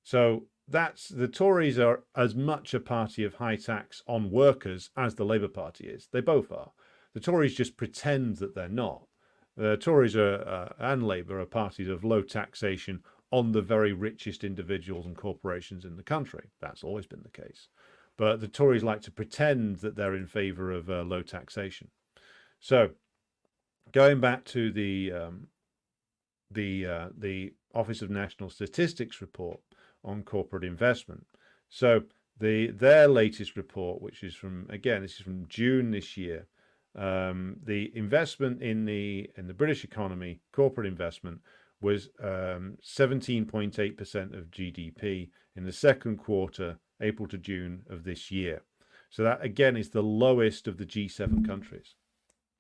So the Tories are as much a party of high tax on workers as the Labour Party is. They both are. The Tories just pretend that they're not. The Tories and Labour are parties of low taxation on the very richest individuals and corporations in the country. That's always been the case. But the Tories like to pretend that they're in favour of low taxation. So going back to the Office of National Statistics report on corporate investment. So their latest report, which is from June this year, the investment in the British economy, corporate investment, was 17.8% of GDP in the second quarter, April to June of this year. So that again is the lowest of the G7 countries.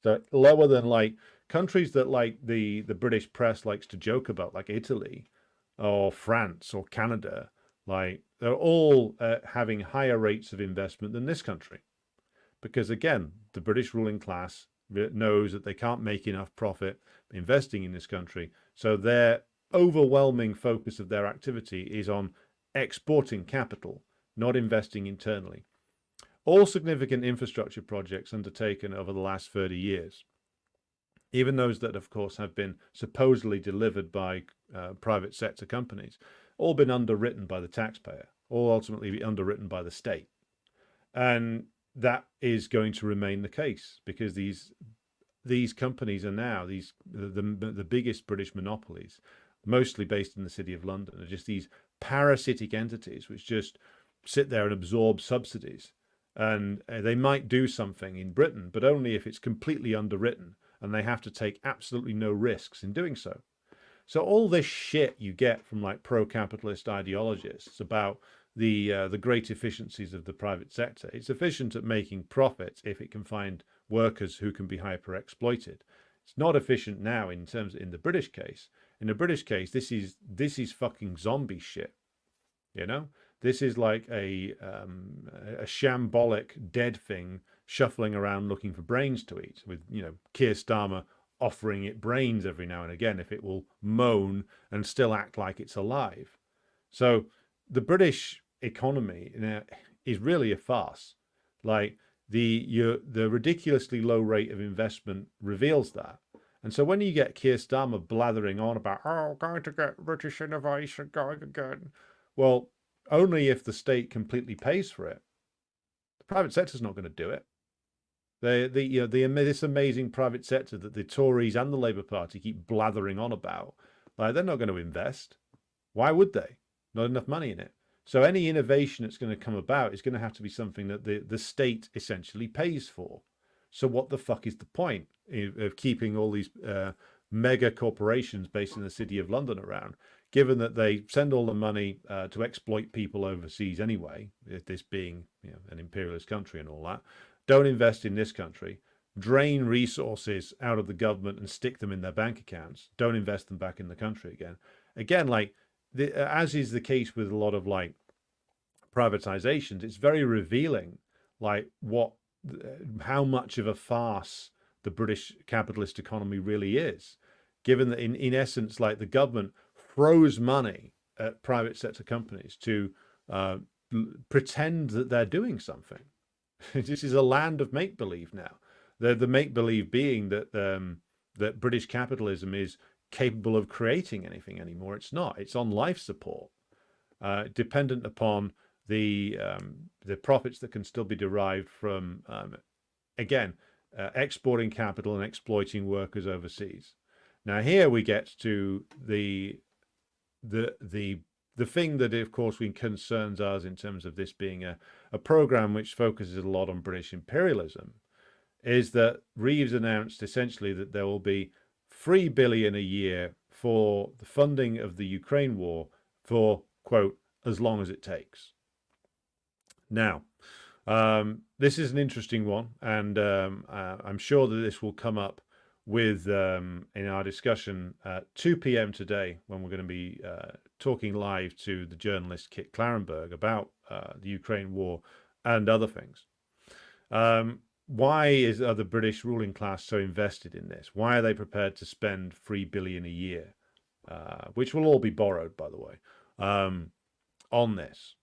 So lower than like countries that like the British press likes to joke about, like Italy or France or Canada. Like they're all having higher rates of investment than this country, because again, the British ruling class knows that they can't make enough profit investing in this country. So their overwhelming focus of their activity is on exporting capital, not investing internally. All significant infrastructure projects undertaken over the last 30 years, even those that, of course, have been supposedly delivered by private sector companies, all been underwritten by the taxpayer, all ultimately be underwritten by the state. And that is going to remain the case, because these companies are now the biggest British monopolies, mostly based in the City of London, are just these parasitic entities which just sit there and absorb subsidies. And they might do something in Britain, but only if it's completely underwritten and they have to take absolutely no risks in doing so. So all this shit you get from like pro-capitalist ideologists about the great efficiencies of the private sector, it's efficient at making profits if it can find workers who can be hyper exploited. It's not efficient now in terms in the British case. In the British case, this is fucking zombie shit. You know, this is like a shambolic dead thing shuffling around looking for brains to eat, with, you know, Keir Starmer offering it brains every now and again if it will moan and still act like it's alive. So the British economy, you know, is really a farce. Like the ridiculously low rate of investment reveals that. And so when you get Keir Starmer blathering on about, oh, going to get British innovation going again, well, only if the state completely pays for it. The private sector's not going to do it. This amazing private sector that the Tories and the Labour Party keep blathering on about, like, they're not going to invest. Why would they? Not enough money in it. So any innovation that's going to come about is going to have to be something that the state essentially pays for. So what the fuck is the point of keeping all these mega corporations based in the City of London around, given that they send all the money to exploit people overseas anyway, this being, you know, an imperialist country and all that, don't invest in this country, drain resources out of the government and stick them in their bank accounts, don't invest them back in the country again. Again, like, as is the case with a lot of like privatizations, it's very revealing, like how much of a farce the British capitalist economy really is, given that in essence, like, the government throws money at private sector companies to pretend that they're doing something. This is a land of make-believe now. The make-believe being that that British capitalism is capable of creating anything anymore. It's not. It's on life support, dependent upon the profits that can still be derived from, exporting capital and exploiting workers overseas. Now here we get to the thing that, of course, concerns us in terms of this being a program which focuses a lot on British imperialism, is that Reeves announced essentially that there will be $3 billion a year for the funding of the Ukraine war for, quote, as long as it takes. Now, this is an interesting one, and I'm sure that this will come up with in our discussion at 2 p.m. today, when we're going to be talking live to the journalist Kit Clarenberg about the Ukraine war and other things. Why are the British ruling class so invested in this? Why are they prepared to spend $3 billion a year, which will all be borrowed, by the way, on this?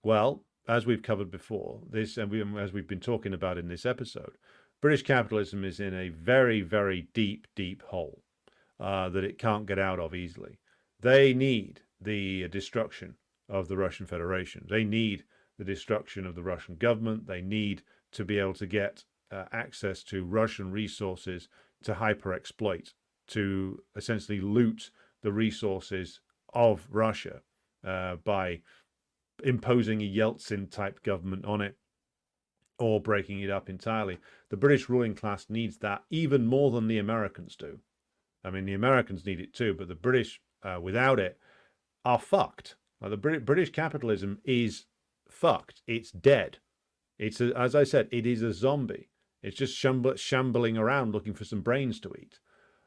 Well, as we've covered before, as we've been talking about in this episode, British capitalism is in a very, very deep, deep hole that it can't get out of easily. They need the destruction of the Russian Federation. They need the destruction of the Russian government. They need to be able to get access to Russian resources to hyper-exploit, to essentially loot the resources of Russia by imposing a Yeltsin-type government on it, or breaking it up entirely. The British ruling class needs that even more than the Americans do. I mean, the Americans need it too, but the British, without it, are fucked. The British capitalism is fucked. It's dead. As I said, it is a zombie. It's just shambling around looking for some brains to eat.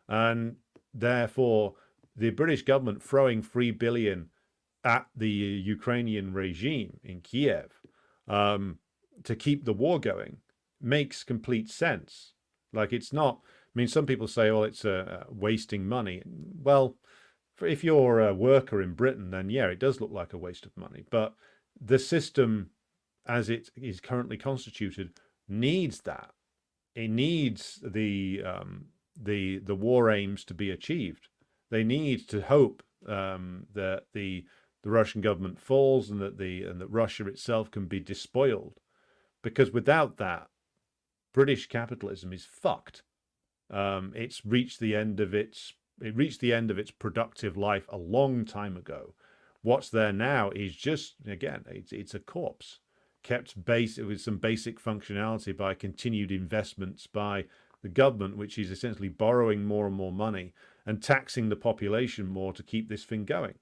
And therefore, the British government throwing $3 billion at the Ukrainian regime in Kiev to keep the war going makes complete sense. Like, it's not, I mean, some people say, oh, it's wasting money. Well, if you're a worker in Britain, then yeah, it does look like a waste of money. But the system, as it is currently constituted, needs that. It needs the war aims to be achieved. They need to hope that the Russian government falls and that Russia itself can be despoiled. Because without that, British capitalism is fucked. It's reached the end of its productive life a long time ago. What's there now is just, again, it's a corpse kept with some basic functionality by continued investments by the government, which is essentially borrowing more and more money and taxing the population more to keep this thing going.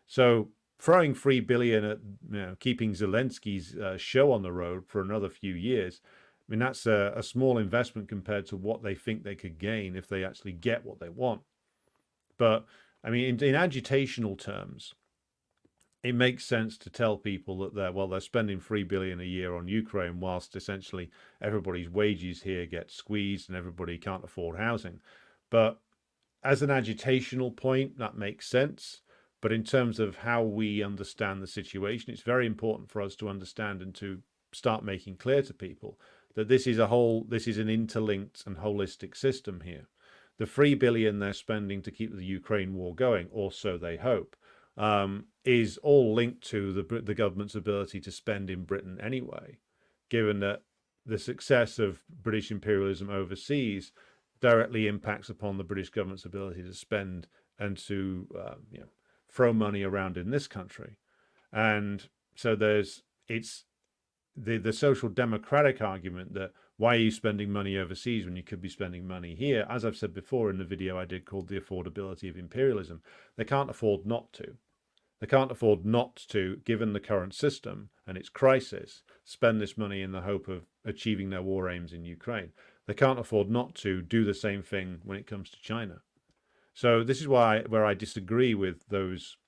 So throwing $3 billion at keeping Zelensky's show on the road for another few years, I mean, that's a small investment compared to what they think they could gain if they actually get what they want. But I mean, in agitational terms, it makes sense to tell people that they're spending $3 billion a year on Ukraine, whilst essentially everybody's wages here get squeezed and everybody can't afford housing. But as an agitational point, that makes sense. But in terms of how we understand the situation, it's very important for us to understand and to start making clear to people that this is an interlinked and holistic system here. The $3 billion they're spending to keep the Ukraine war going, or so they hope, is all linked to the government's ability to spend in Britain anyway, given that the success of British imperialism overseas directly impacts upon the British government's ability to spend and to throw money around in this country. And so it's the social democratic argument that why are you spending money overseas when you could be spending money here? As I've said before in the video I did called The Affordability of Imperialism, they can't afford not to. They can't afford not to, given the current system and its crisis, spend this money in the hope of achieving their war aims in Ukraine. They can't afford not to do the same thing when it comes to China. So this is where I disagree with those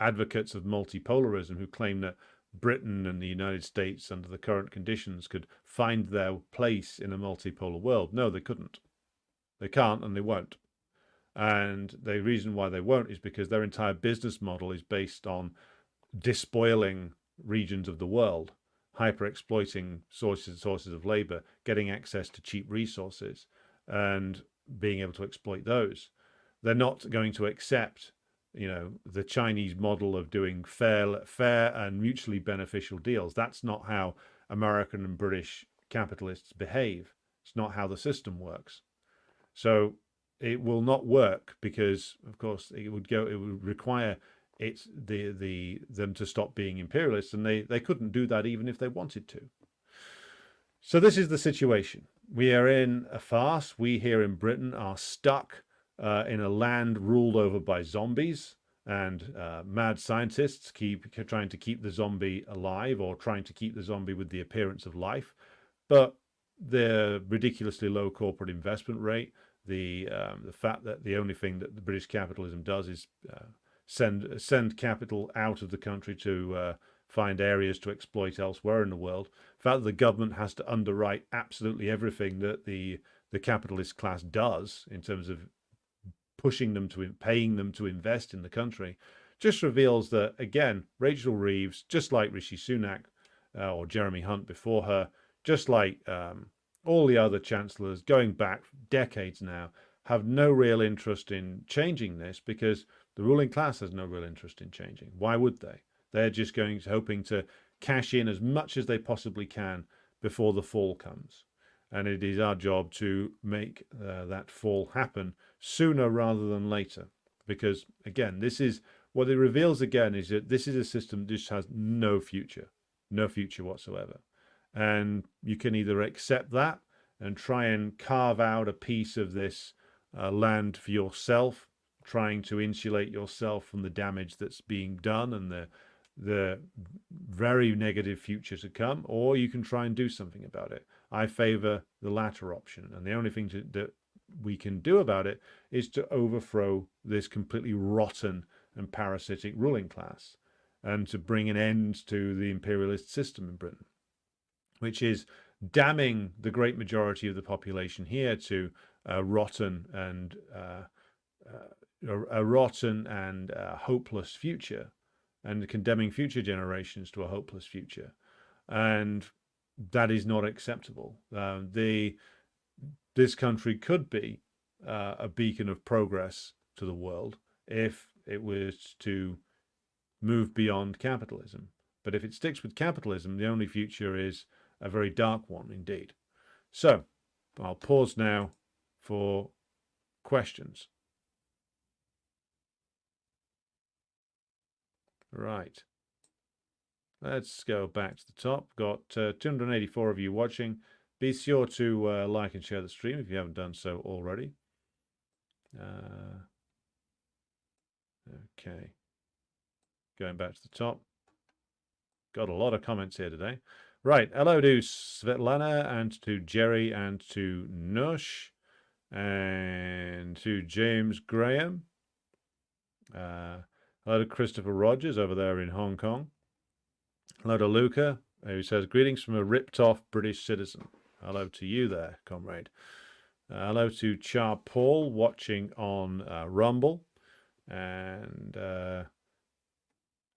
advocates of multipolarism who claim that Britain and the United States, under the current conditions, could find their place in a multipolar world. No, they couldn't. They can't, and they won't. And the reason why they won't is because their entire business model is based on despoiling regions of the world, hyper-exploiting sources of labor, getting access to cheap resources, and being able to exploit those. They're not going to accept the Chinese model of doing fair and mutually beneficial deals. That's not how American and British capitalists behave. It's not how the system works. So it will not work because, of course, it would require them to stop being imperialists, and they couldn't do that even if they wanted to. So this is the situation. We are in a farce. We here in Britain are stuck in a land ruled over by zombies, and mad scientists keep trying to keep the zombie alive, or trying to keep the zombie with the appearance of life. But the ridiculously low corporate investment rate, the fact that the only thing that the British capitalism does is send capital out of the country to find areas to exploit elsewhere in the world. The fact that the government has to underwrite absolutely everything that the capitalist class does in terms of paying them to invest in the country, just reveals that, again, Rachel Reeves, just like Rishi Sunak or Jeremy Hunt before her, just like all the other chancellors going back decades now, have no real interest in changing this, because the ruling class has no real interest in changing. Why would they? They're just hoping to cash in as much as they possibly can before the fall comes. And it is our job to make that fall happen sooner rather than later. Because, again, this is what it reveals again, is that this is a system that just has no future whatsoever. And you can either accept that and try and carve out a piece of this land for yourself, trying to insulate yourself from the damage that's being done and the very negative future to come, or you can try and do something about it. I favor the latter option, and the only thing that we can do about it is to overthrow this completely rotten and parasitic ruling class, and to bring an end to the imperialist system in Britain, which is damning the great majority of the population here to a rotten and hopeless future, and condemning future generations to a hopeless future. And that is not acceptable. This country could be a beacon of progress to the world if it was to move beyond capitalism. But if it sticks with capitalism, the only future is a very dark one indeed. So I'll pause now for questions. Right. Let's go back to the top. Got 284 of you watching. Be sure to like and share the stream if you haven't done so already. Okay. Going back to the top. Got a lot of comments here today. Right. Hello to Svetlana and to Jerry and to Nush and to James Graham. Hello to Christopher Rogers over there in Hong Kong. Hello to Luca, who says, greetings from a ripped-off British citizen. Hello to you there, comrade. Hello to Char Paul, watching on Rumble. And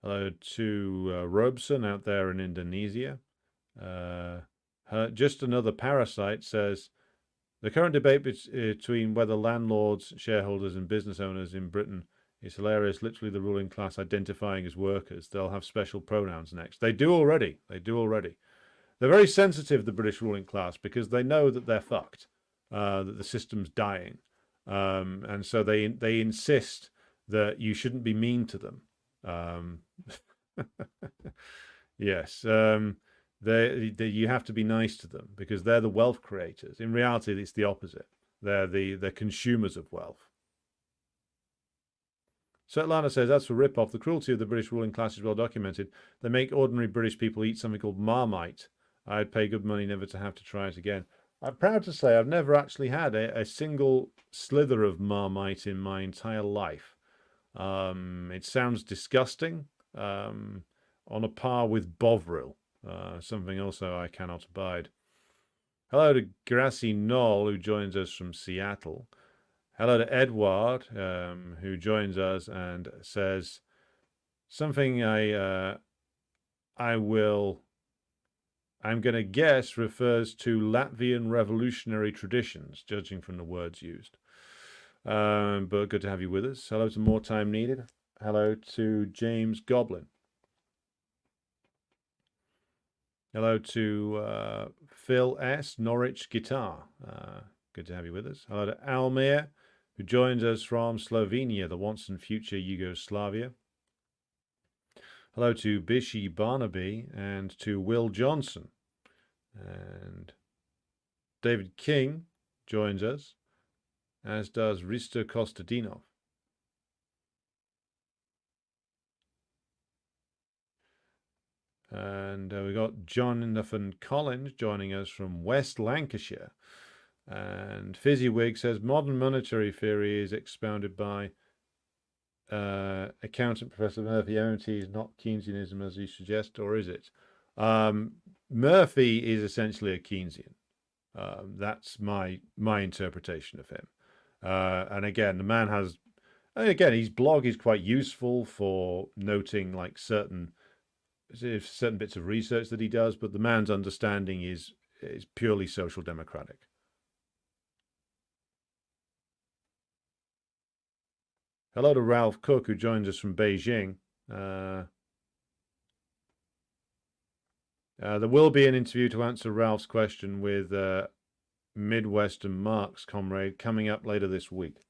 hello to Robeson out there in Indonesia. Just another parasite says, the current debate between whether landlords, shareholders and business owners in Britain is hilarious. Literally the ruling class identifying as workers. They'll have special pronouns next. They do already. They do already. They're very sensitive, the British ruling class, because they know that they're fucked, that the system's dying. And so they insist that you shouldn't be mean to them. Yes. You have to be nice to them because they're the wealth creators. In reality, it's the opposite. They're consumers of wealth. Svetlana says, that's for Ripoff. The cruelty of the British ruling class is well documented. They make ordinary British people eat something called Marmite. I'd pay good money never to have to try it again. I'm proud to say I've never actually had a single slither of Marmite in my entire life. It sounds disgusting, on a par with Bovril. Something also I cannot abide. Hello to Grassy Knoll, who joins us from Seattle. Hello to Edward, who joins us and says something I'm going to guess refers to Latvian revolutionary traditions, judging from the words used. But good to have you with us. Hello to More Time Needed. Hello to James Goblin. Hello to Phil S. Norwich Guitar. Good to have you with us. Hello to Almir, who joins us from Slovenia, the once and future Yugoslavia. Hello to Bishi Barnaby and to Will Johnson. And David King joins us, as does Risto Kostadinov. And we got Jonathan Collins joining us from West Lancashire. And Fizzywig says, modern monetary theory is expounded by accountant Professor Murphy. MMT is not Keynesianism as you suggest, or is it? Murphy is essentially a Keynesian. That's my interpretation of him. And again, the man has, again, his blog is quite useful for noting like certain bits of research that he does, but the man's understanding is purely social democratic. Hello to Ralph Cook, who joins us from Beijing. There will be an interview to answer Ralph's question with Midwestern Marx comrade coming up later this week.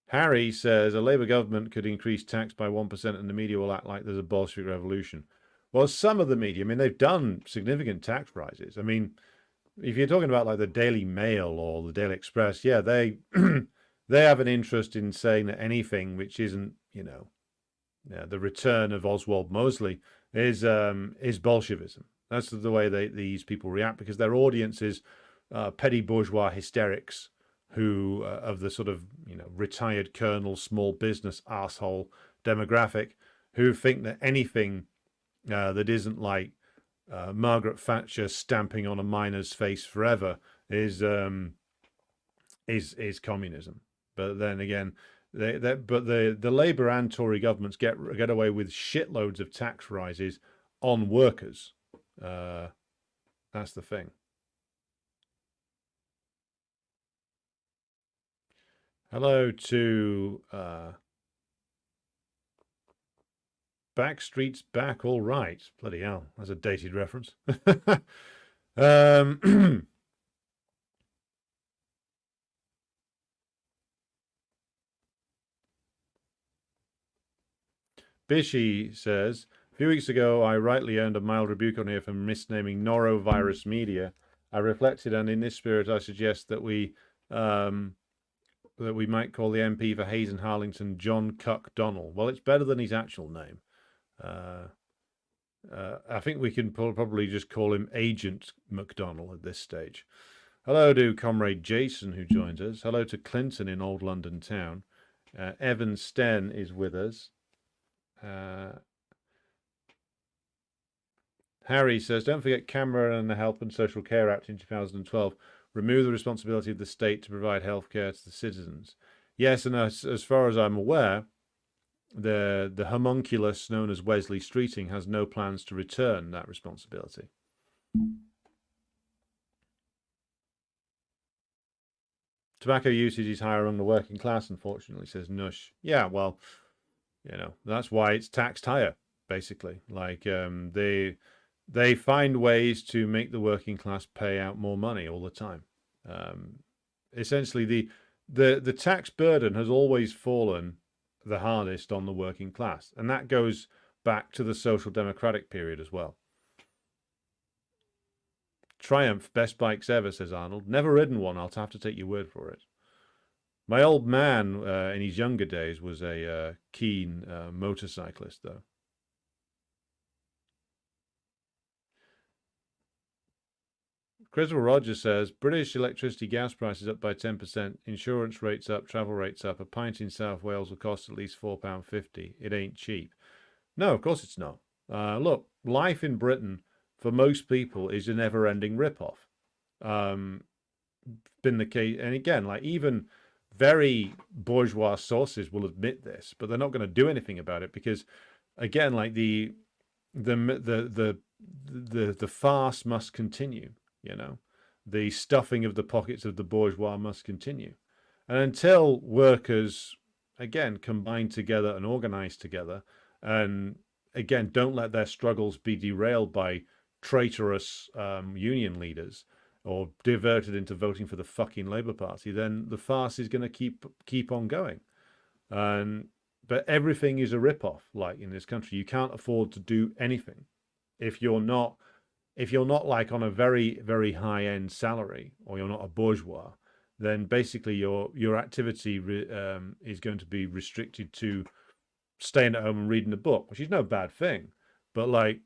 Harry says a Labour government could increase tax by 1% and the media will act like there's a Bolshevik revolution. Well, some of the media, I mean, they've done significant tax rises. I mean, if you're talking about like the Daily Mail or the Daily Express, yeah, they they have an interest in saying that anything which isn't, the return of Oswald Mosley is Bolshevism. That's the way these people react, because their audience is petty bourgeois hysterics who of the sort of retired colonel, small business asshole demographic, who think that anything that isn't like Margaret Thatcher stamping on a miner's face forever is communism. But then again, the Labour and Tory governments get away with shitloads of tax rises on workers. That's the thing. Hello to Backstreet's Back All Right. Bloody hell, that's a dated reference. Bishy says, few weeks ago, I rightly earned a mild rebuke on here for misnaming norovirus media. I reflected, and in this spirit, I suggest that we might call the MP for Hayes and Harlington John Cuck Donnell. Well, it's better than his actual name. I think we can probably just call him Agent McDonnell at this stage. Hello to Comrade Jason, who joins us. Hello to Clinton in Old London Town. Evan Sten is with us. Harry says, don't forget Cameron and the Health and Social Care Act in 2012 remove the responsibility of the state to provide health care to the citizens. Yes, and as far as I'm aware, the homunculus known as Wesley Streeting has no plans to return that responsibility. Tobacco usage is higher among the working class, unfortunately, says Nush. Yeah, well, you know, that's why it's taxed higher, basically. Like, they find ways to make the working class pay out more money all the time. Essentially, the tax burden has always fallen the hardest on the working class, and that goes back to the social democratic period as well. Triumph, best bikes ever, says Arnold. Never ridden one, I'll have to take your word for it. My old man in his younger days was a keen motorcyclist, though. Christopher Rogers says, British electricity gas prices up by 10%, insurance rates up, travel rates up. A pint in South Wales will cost at least £4.50. It ain't cheap. No, of course it's not. Look, life in Britain, for most people, is a never-ending rip-off. Been the case, and again, like even very bourgeois sources will admit this, but they're not going to do anything about it because, again, like the farce must continue. You know, the stuffing of the pockets of the bourgeois must continue. And until workers, again, combine together and organize together, and again, don't let their struggles be derailed by traitorous union leaders or diverted into voting for the fucking Labour Party, then the farce is going to keep on going. But everything is a rip-off, like in this country. You can't afford to do anything if you're not like on a very, very high-end salary, or you're not a bourgeois, then basically your activity is going to be restricted to staying at home and reading a book, which is no bad thing. But like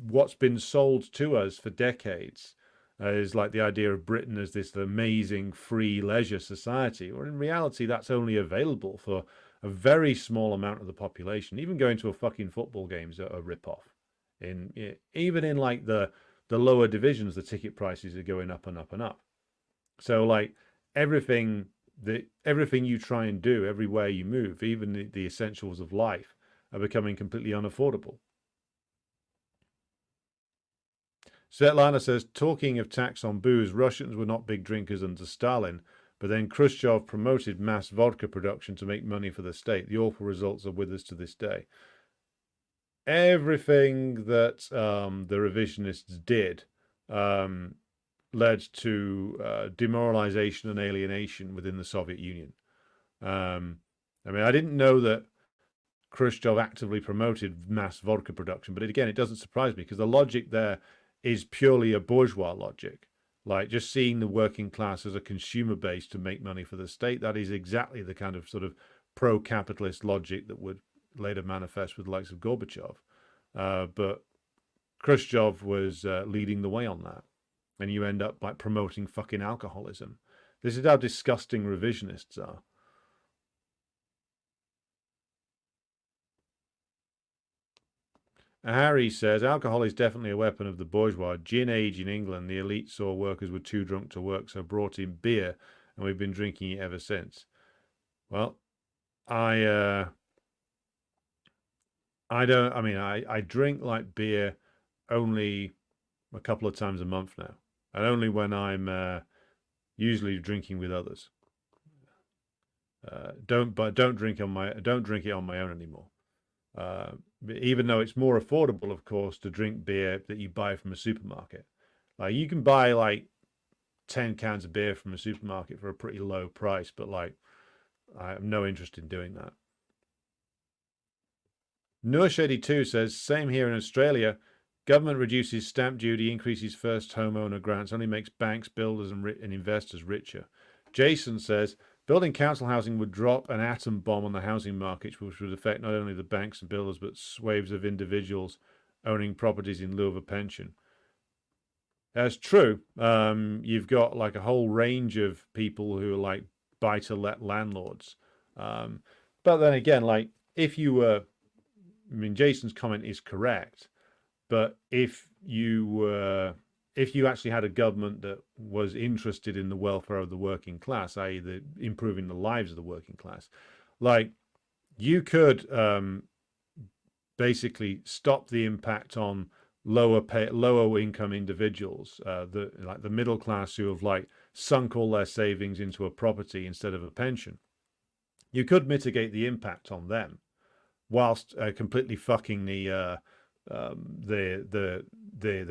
what's been sold to us for decades is like the idea of Britain as this amazing free leisure society, or in reality that's only available for a very small amount of the population. Even going to a fucking football game is a rip-off. Even in like the lower divisions, the ticket prices are going up and up and up. So like everything you try and do, everywhere you move, even the essentials of life, are becoming completely unaffordable. Svetlana says, talking of tax on booze, Russians were not big drinkers under Stalin, but then Khrushchev promoted mass vodka production to make money for the state. The awful results are with us to this day. Everything that the revisionists did led to demoralization and alienation within the Soviet Union. I mean, I didn't know that Khrushchev actively promoted mass vodka production, but again, it doesn't surprise me because the logic there is purely a bourgeois logic. Like just seeing the working class as a consumer base to make money for the state, that is exactly the kind of sort of pro-capitalist logic that would later manifest with the likes of Gorbachev. But Khrushchev was leading the way on that. And you end up like promoting fucking alcoholism. This is how disgusting revisionists are. Harry says, alcohol is definitely a weapon of the bourgeois. Gin age in England, the elite saw workers were too drunk to work, so brought in beer, and we've been drinking it ever since. Well, I drink like beer only a couple of times a month now, and only when I'm usually drinking with others. Don't drink it on my own anymore. Even though it's more affordable, of course, to drink beer that you buy from a supermarket. Like you can buy like 10 cans of beer from a supermarket for a pretty low price, but like I have no interest in doing that. Noor82 says, same here in Australia. Government reduces stamp duty, increases first homeowner grants, only makes banks, builders, and investors richer. Jason says, building council housing would drop an atom bomb on the housing market, which would affect not only the banks and builders, but waves of individuals owning properties in lieu of a pension. That's true. You've got like a whole range of people who are like buy-to-let landlords. But then again, like if you were, I mean, Jason's comment is correct. But if you actually had a government that was interested in the welfare of the working class, i.e., improving the lives of the working class, like you could basically stop the impact on lower income individuals, like the middle class who have like sunk all their savings into a property instead of a pension. You could mitigate the impact on them, whilst completely fucking the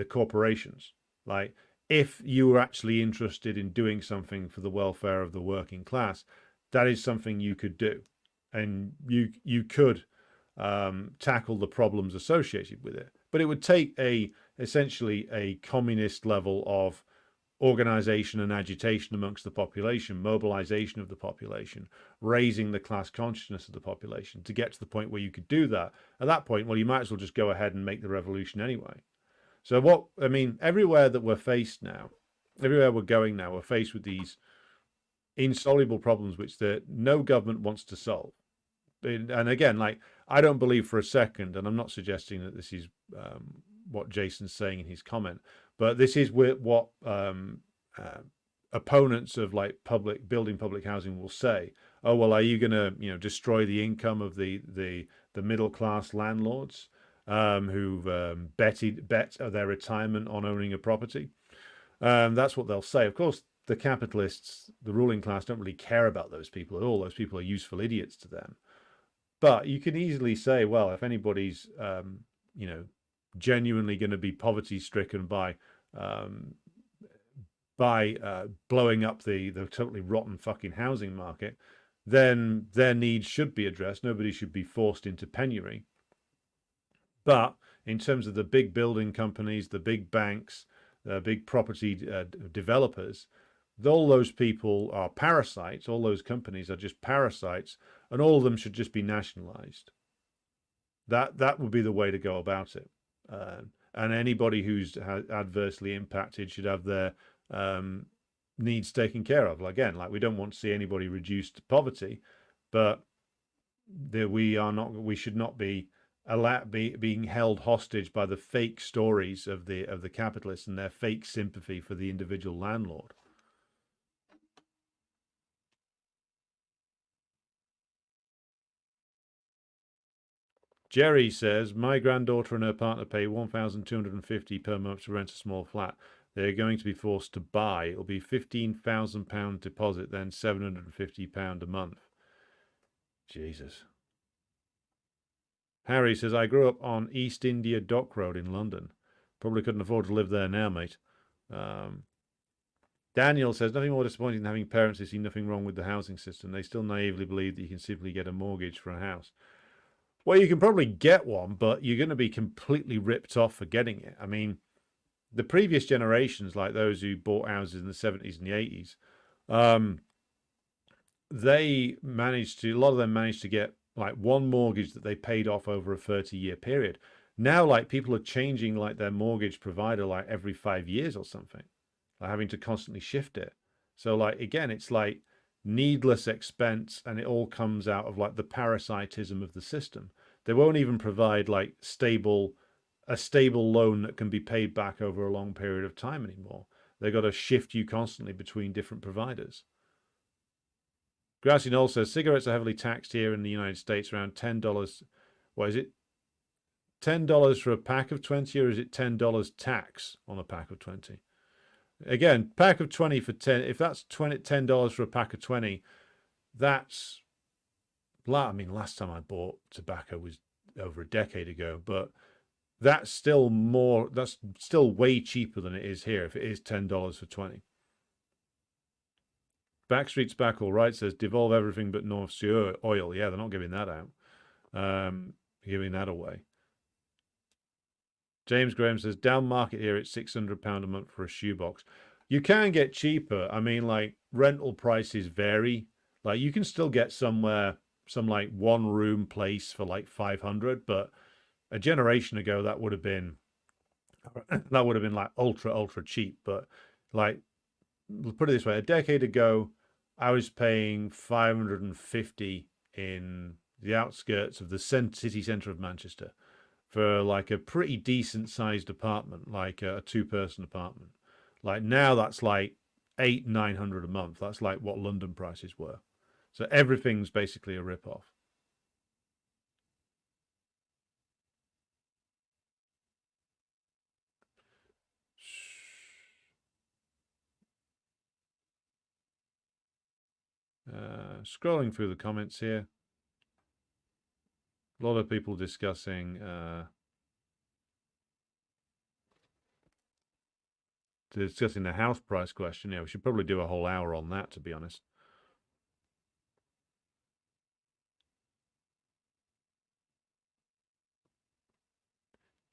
corporations. Like if you were actually interested in doing something for the welfare of the working class, that is something you could do, and you could tackle the problems associated with it. But it would take essentially a communist level of organization and agitation amongst the population, mobilization of the population, raising the class consciousness of the population to get to the point where you could do that. At that point, well, you might as well just go ahead and make the revolution anyway. So everywhere that we're faced now, everywhere we're going now, we're faced with these insoluble problems which no government wants to solve. And again, like, I don't believe for a second, and I'm not suggesting that this is what Jason's saying in his comment, but this is what opponents of like building public housing will say. Oh, well, are you going to destroy the income of the middle class landlords who've bet their retirement on owning a property? That's what they'll say. Of course, the capitalists, the ruling class, don't really care about those people at all. Those people are useful idiots to them. But you can easily say, well, if anybody's genuinely going to be poverty stricken by blowing up the totally rotten fucking housing market, then their needs should be addressed. Nobody should be forced into penury. But in terms of the big building companies, the big banks, the big property developers, all those people are parasites. All those companies are just parasites, and all of them should just be nationalized. That would be the way to go about it. And anybody who's adversely impacted should have their needs taken care of. Again, like, we don't want to see anybody reduced to poverty, but we should not be being held hostage by the fake stories of the capitalists and their fake sympathy for the individual landlord. Jerry says, my granddaughter and her partner pay $1,250 per month to rent a small flat. They're going to be forced to buy. It'll be £15,000 deposit, then £750 a month. Jesus. Harry says, I grew up on East India Dock Road in London. Probably couldn't afford to live there now, mate. Daniel says, nothing more disappointing than having parents who see nothing wrong with the housing system. They still naively believe that you can simply get a mortgage for a house. Well, you can probably get one, but you're going to be completely ripped off for getting it. I mean, the previous generations, like those who bought houses in the 70s and the 80s, a lot of them managed to get like one mortgage that they paid off over a 30-year period. Now, like, people are changing like their mortgage provider like every 5 years or something, like having to constantly shift it. So, like, again, it's like needless expense, and it all comes out of like the parasitism of the system. They won't even provide like a stable loan that can be paid back over a long period of time anymore. They've got to shift you constantly between different providers. Grassy Knoll says, cigarettes are heavily taxed here in the United States, around $10. What is it? $10 for a pack of 20, or is it $10 tax on a pack of 20? Again, pack of 20 for 10. If that's $10 for a pack of 20, that's, I mean, last time I bought tobacco was over a decade ago, but that's still way cheaper than it is here if it is $10 for 20. Backstreet's back all right, says devolve everything but North Sea oil. Yeah, they're not giving that out. giving that away. James Graham says, down market here, it's £600 a month for a shoebox. You can get cheaper. I mean, like, rental prices vary. Like, you can still get somewhere, some like one room place for like 500, but a generation ago that would have been like ultra cheap. But like, put it this way, a decade ago, I was paying 550 in the outskirts of the city centre of Manchester for like a pretty decent sized apartment, like a 2-person apartment. Like now that's like 800-900 a month. That's like what London prices were. So everything's basically a rip-off. Scrolling through the comments here. A lot of people discussing the house price question. Yeah, we should probably do a whole hour on that, to be honest.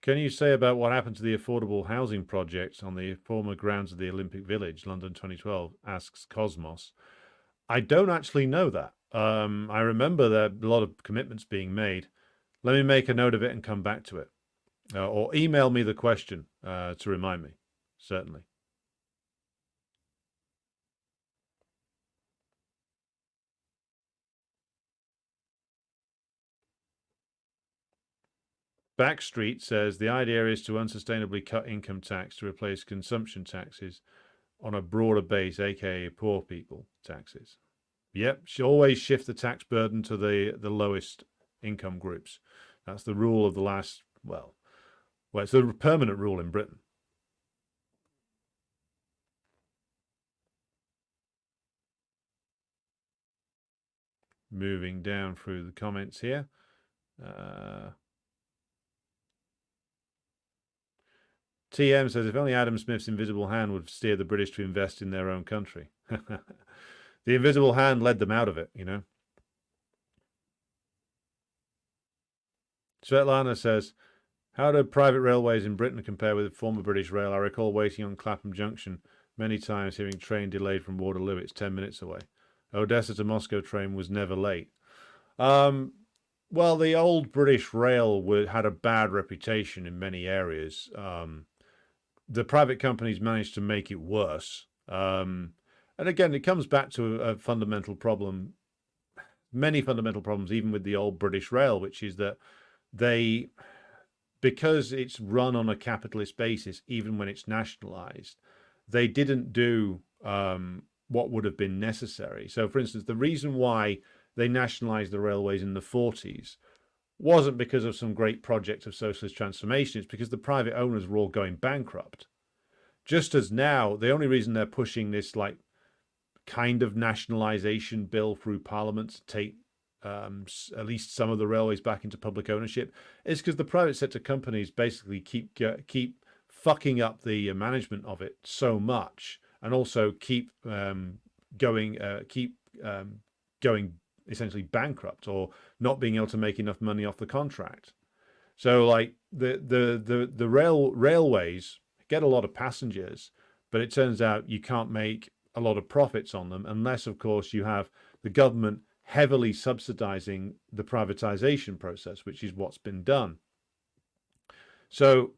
Can you say about what happened to the affordable housing project on the former grounds of the Olympic Village, London 2012? Asks Cosmos. I don't actually know that. I remember there a lot of commitments being made. Let me make a note of it and come back to it. Or email me the question to remind me, certainly. Backstreet says the idea is to unsustainably cut income tax to replace consumption taxes on a broader base, aka poor people taxes. Yep, always shift the tax burden to the lowest income groups. That's the rule of the last, well, it's the permanent rule in Britain. Moving down through the comments here. TM says, if only Adam Smith's invisible hand would steer the British to invest in their own country. The invisible hand led them out of it, you know. Svetlana says, how do private railways in Britain compare with former British Rail? I recall waiting on Clapham Junction many times, hearing train delayed from Waterloo. It's 10 minutes away. Odessa to Moscow train was never late. Well, the old British Rail had a bad reputation in many areas. The private companies managed to make it worse. And again, it comes back to a fundamental problem, many fundamental problems, even with the old British Rail, which is that because it's run on a capitalist basis, even when it's nationalized, they didn't do what would have been necessary. So, for instance, the reason why they nationalized the railways in the 40s wasn't because of some great project of socialist transformation. It's because the private owners were all going bankrupt. Just as now, the only reason they're pushing this like kind of nationalization bill through Parliament to take at least some of the railways back into public ownership is because the private sector companies basically keep fucking up the management of it so much, and also keep going essentially bankrupt or not being able to make enough money off the contract. So like the railways get a lot of passengers, but it turns out you can't make a lot of profits on them unless, of course, you have the government heavily subsidizing the privatization process, which is what's been done. So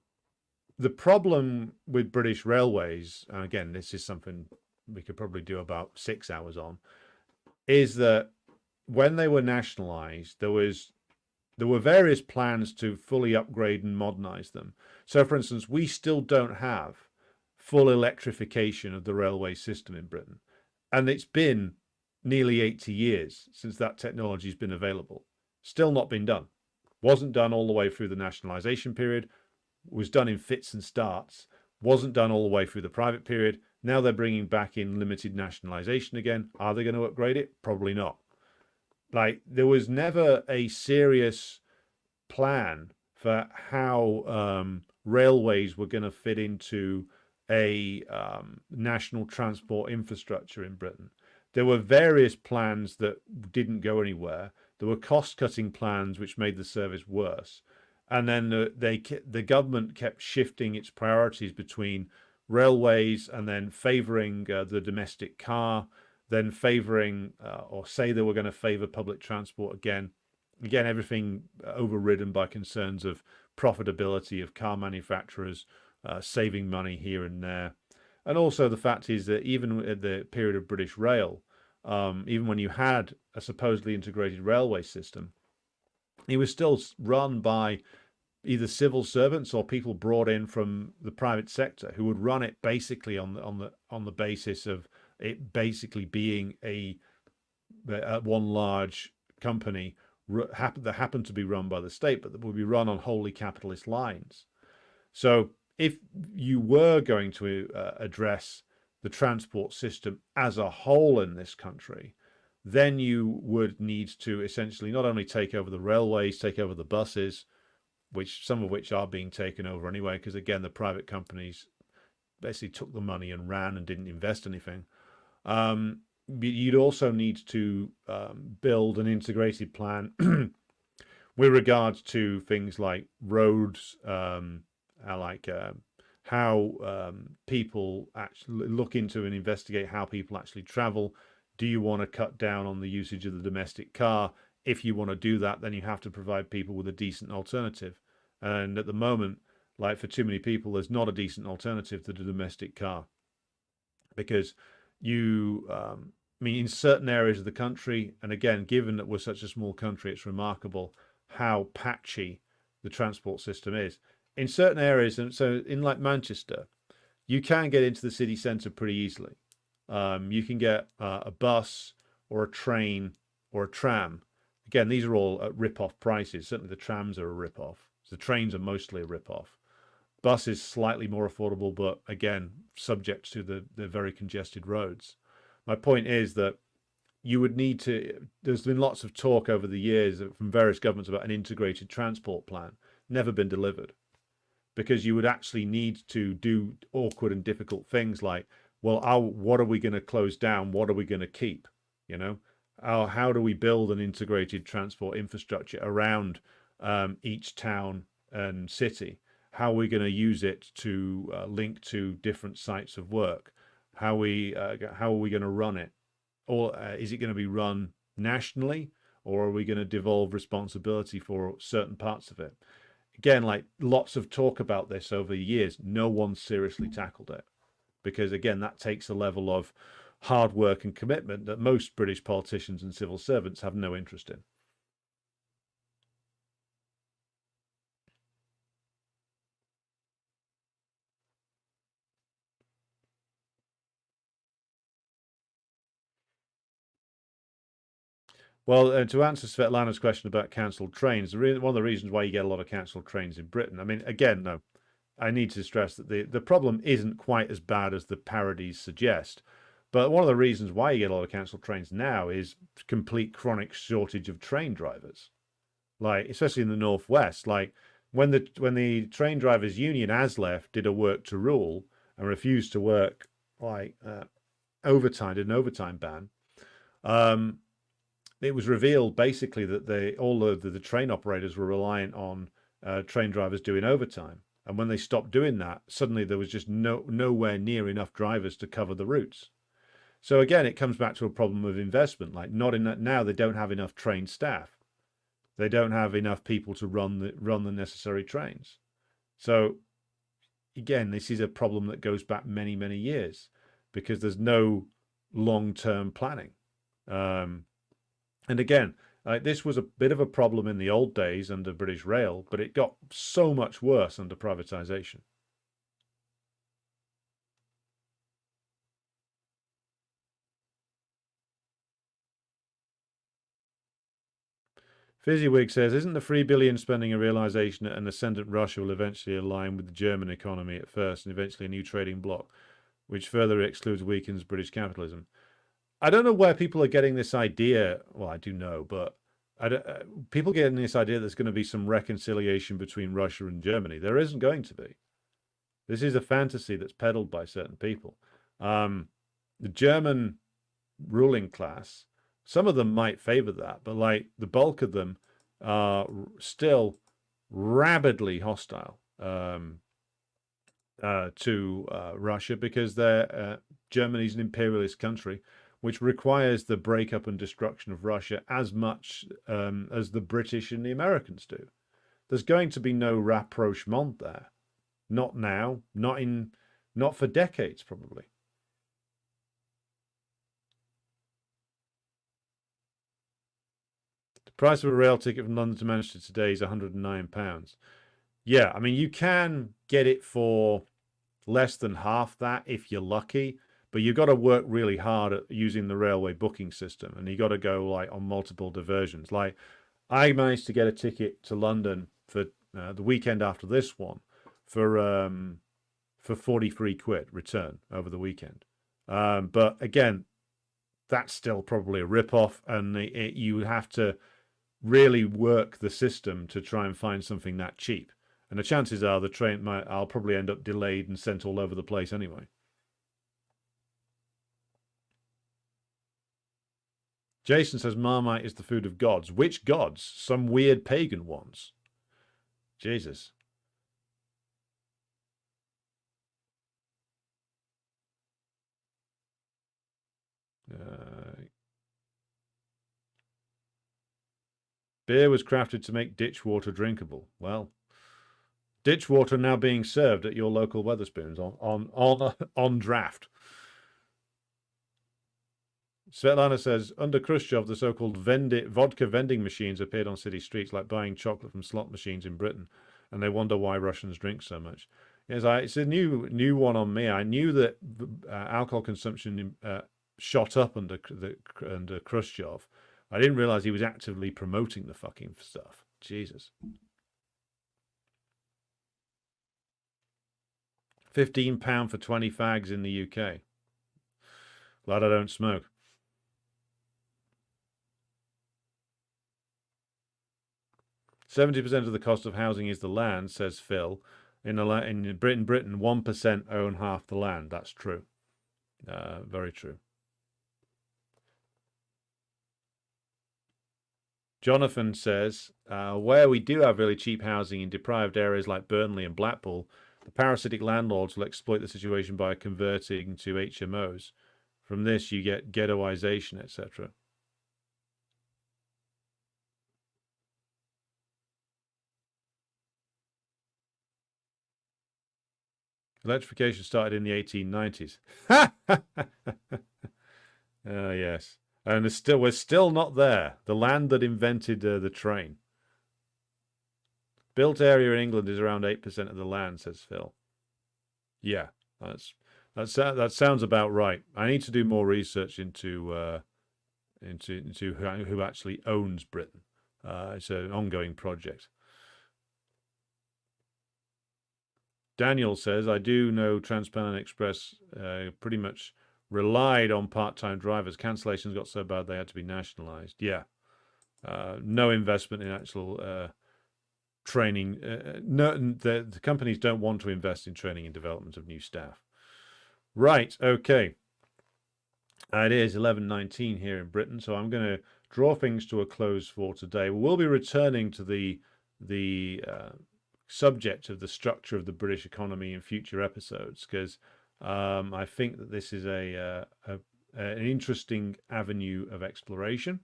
the problem with British Railways, and again, this is something we could probably do about 6 hours on, is that when they were nationalized, there were various plans to fully upgrade and modernize them. So, for instance, we still don't have full electrification of the railway system in Britain. And it's been nearly 80 years since that technology has been available. Still not been done. Wasn't done all the way through the nationalization period. Was done in fits and starts. Wasn't done all the way through the private period. Now they're bringing back in limited nationalization again. Are they going to upgrade it? Probably not. Like, there was never a serious plan for how railways were going to fit into a national transport infrastructure in Britain. There were various plans that didn't go anywhere. There were cost-cutting plans which made the service worse. And then the government kept shifting its priorities between railways and then favouring the domestic car, then favouring or say they were going to favour public transport again. Again, everything overridden by concerns of profitability of car manufacturers, saving money here and there. And also the fact is that even at the period of British Rail, even when you had a supposedly integrated railway system, it was still run by either civil servants or people brought in from the private sector who would run it basically on the basis of it basically being a one large company that happened to be run by the state, but that would be run on wholly capitalist lines. So if you were going to address the transport system as a whole in this country, then you would need to essentially not only take over the railways, take over the buses, which some of which are being taken over anyway, because again, the private companies basically took the money and ran and didn't invest anything. You'd also need to build an integrated plan with regards to things like roads, how people actually look into and investigate how people actually travel. Do you want to cut down on the usage of the domestic car? If you want to do that, then you have to provide people with a decent alternative. And at the moment, like for too many people, there's not a decent alternative to the domestic car. Because I mean, in certain areas of the country, and again, given that we're such a small country, it's remarkable how patchy the transport system is. In certain areas, and so in like Manchester, you can get into the city centre pretty easily. You can get a bus or a train or a tram. Again, these are all at rip-off prices. Certainly the trams are a rip-off. The trains are mostly a rip-off. Bus is slightly more affordable, but again, subject to the very congested roads. My point is that you would need to, there's been lots of talk over the years from various governments about an integrated transport plan, never been delivered. Because you would actually need to do awkward and difficult things like, well, what are we going to close down? What are we going to keep? You know, how do we build an integrated transport infrastructure around each town and city? How are we going to use it to link to different sites of work? How are we going to run it? Or is it going to be run nationally, or are we going to devolve responsibility for certain parts of it? Again, like lots of talk about this over years, no one seriously tackled it. Because again, that takes a level of hard work and commitment that most British politicians and civil servants have no interest in. Well, to answer Svetlana's question about cancelled trains, one of the reasons why you get a lot of cancelled trains in Britain, I mean, again, no, I need to stress that the problem isn't quite as bad as the parodies suggest. But one of the reasons why you get a lot of cancelled trains now is complete chronic shortage of train drivers. Like, especially in the Northwest, like when the train drivers union ASLEF did a work to rule and refused to work like overtime, did an overtime ban. It was revealed basically that all of the train operators were reliant on train drivers doing overtime. And when they stopped doing that, suddenly there was just nowhere near enough drivers to cover the routes. So again, it comes back to a problem of investment. Like now they don't have enough trained staff. They don't have enough people to run the necessary trains. So again, this is a problem that goes back many, many years because there's no long-term planning. And again, this was a bit of a problem in the old days under British Rail, but it got so much worse under privatization. Fizzywig says, isn't the 3 billion spending a realization that an ascendant Russia will eventually align with the German economy at first and eventually a new trading bloc, which further excludes, weakens British capitalism? I don't know where people are getting this idea. Well, I do know, but people getting this idea there's going to be some reconciliation between Russia and Germany. There isn't going to be. This is a fantasy that's peddled by certain people. The German ruling class Some of them might favor that, but like the bulk of them are still rabidly hostile to Russia, because Germany's an imperialist country, which requires the breakup and destruction of Russia as much as the British and the Americans do. There's going to be no rapprochement there. Not now, not for decades, probably. The price of a rail ticket from London to Manchester today is £109. Yeah, I mean, you can get it for less than half that if you're lucky, but you've got to work really hard at using the railway booking system, and you got to go like on multiple diversions. Like, I managed to get a ticket to London for the weekend after this one for 43 quid return over the weekend. But again, that's still probably a rip-off, and you have to really work the system to try and find something that cheap. And the chances are the train I'll probably end up delayed and sent all over the place anyway. Jason says Marmite is the food of gods. Which gods? Some weird pagan ones. Jesus. Beer was crafted to make ditch water drinkable. Well, ditch water now being served at your local Wetherspoons on draft. Svetlana says, under Khrushchev, the so-called vodka vending machines appeared on city streets, like buying chocolate from slot machines in Britain, and they wonder why Russians drink so much. Yes, it's a new one on me. I knew that alcohol consumption shot up under Khrushchev. I didn't realize he was actively promoting the fucking stuff. Jesus. £15 for 20 fags in the UK. Glad I don't smoke. "70% of the cost of housing is the land," says Phil. In Britain, 1% own half the land. That's true. Very true. Jonathan says, where we do have really cheap housing in deprived areas like Burnley and Blackpool, the parasitic landlords will exploit the situation by converting to HMOs. From this, you get ghettoization, etc. Electrification started in the 1890s. Yes. And we're still not there. The land that invented the train. Built area in England is around 8% of the land, says Phil. Yeah, that sounds about right. I need to do more research into who actually owns Britain. It's an ongoing project. Daniel says, I do know Trans-Pennine Express pretty much relied on part-time drivers. Cancellations got so bad they had to be nationalised. Yeah. No investment in actual training. No, the companies don't want to invest in training and development of new staff. Right, okay. It is 11:19 here in Britain, so I'm going to draw things to a close for today. We'll be returning to the subject of the structure of the British economy in future episodes, because I think that this is an interesting avenue of exploration.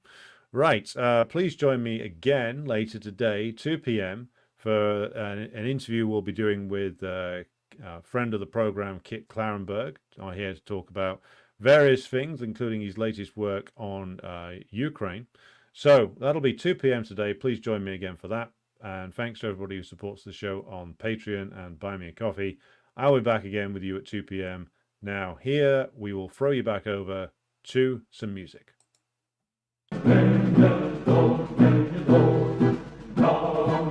Right, please join me again later today, 2 p.m, for an interview we'll be doing with a friend of the program, Kit Clarenberg. I'm here to talk about various things, including his latest work on Ukraine. So that'll be 2 p.m. today. Please join me again for that. And thanks to everybody who supports the show on Patreon and Buy Me a Coffee. I'll be back again with you at 2 p.m. Now, here we will throw you back over to some music. Down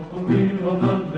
the wheel of the